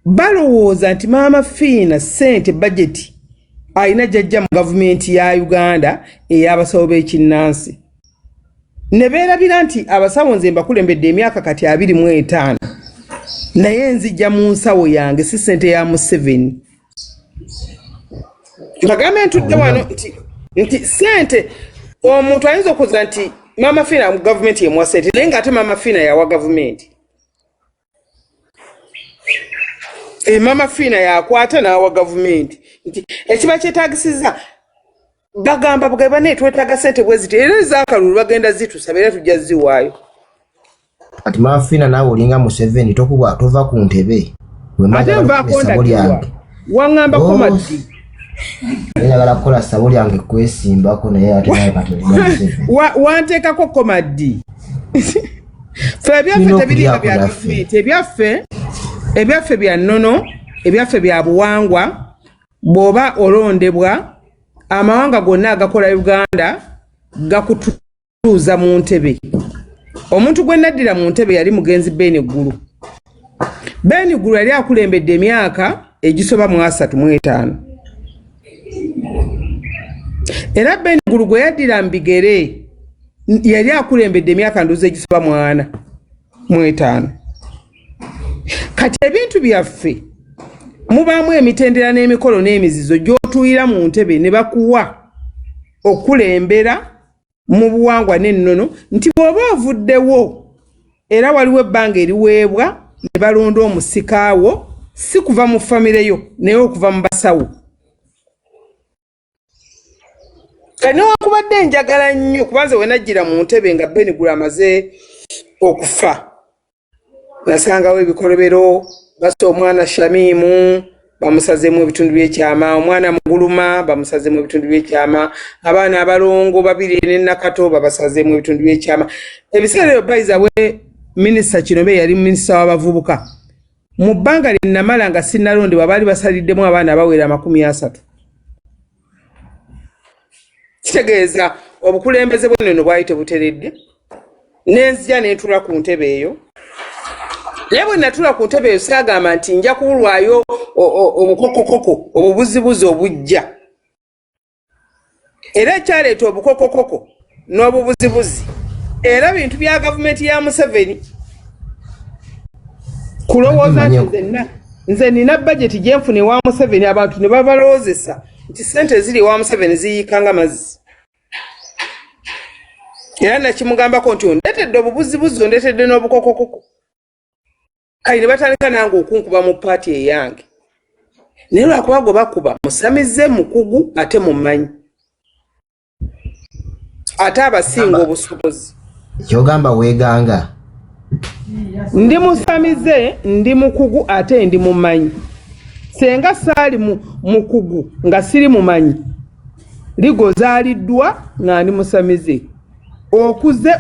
balowooza nti Mama Fina sente budget ayina jajja mu government ya Uganda ey'abasawo b'ekinnansi. Ne beerabira nti abasawo nze mbakulembedde emyaka kati 25 naye nzijja mu nsawo yange si sente ya Museveni. Bagamba ntudde wano nti sente omuntu ayinza okuza nti Mama Fina mu government yemuwa sente naye ng'ate Mama Fina yawa government. Mama Fina yakwata n'awa government nti ekiba kyetaagisiza bagamba bugaba netwetaaga sente bwe ziti era zaakalulu bagenda zitusaba era tujja ziwaayo. Kati Mama Fina naawe olinga Museveni tokubwa tova ku ntebe. Ate nvaako ndagirwa waŋŋambako maddi. Njagala kukola ssabo lyange kwesimbako naye ate naye kati wanteekako komaddi. Ffe ebyaffe tebiringa bya gavumenti ebyaffe bya nnono ebyaffe bya buwangwa bw'oba olondebwa amawanga gonna agakola Uganda gakutuuza mu ntebe. Omuntu gwe naddira mu ntebe yali mugenzi Ben Gulu. Ben Gulu yali akulembedde emyaka egisoba mu 35. Era Ben Gulu gwe yaddira mbigere yali akulembedde emyaka nduze egisoba mu 45. Kati ebintu byaffe mubaamu emitendera n'emikolo n'emizizo gy'otuuyira mu ntebe ne bakuwa okulembera mu buwangwa n'ennono nti bw'oba ovuddewo era waliwo ebbanga eriweebwa ne balonda omusikaawo si kuva mu famire yo naye okuva mu basawo. Kati newakubadde njagala nnyo kubanze we najjira mu ntebe nga Ben Gulu amaze okufa. Nasangawo ebikolobero basa omwana Shamimu bamusazemu ebitundu by'ekyama, omwana Muguluma bamusazemu ebitundu by'ekyama, abaana abalongo babiri ne Nakato babasazemu ebitundu by'ekyama. Ebiseera ebyo bayiza we minisita Kinobe yali minisita w'abavubuka. Mu bbanga linnamala nga sinnalondebwa baali basaliddemu abaana abawera 30. Kitegeeza obukulembeze bw'ennono bwali tebuteredde. Nenzija n'entula ku ntebe eyo. Naye bwe natula ku ntebe eyo saagamba nti nja kuwulwayo obukokokoko obubuzibuzi obujja. Era ekyaleeta obukokokoko n'obubuzibuzi era bintu bya gavumenti ya Museveni. Kulowooza nti nze nina budget gye nfune wa Museveni abantu ne babalowoozesa nti sente ziri wa Museveni ziyikanga mazzi. Era nakimugambako nti ondeetedde obubuzibuzi ondeetedde n'obukokokoko. Kali ne batandika nange okunkuba mu paati eyange. Naye lwakuba gwe bakuba musamize mukugu ate mumanyi. Ate abasinga obusobozi. Kyogamba weeganga. Ndi musamize, ndi mukugu ate ndi mumanyi. Senga saali mukugu nga siri mumanyi. Ligo zaaliddwa nga ndi musamize. Okuze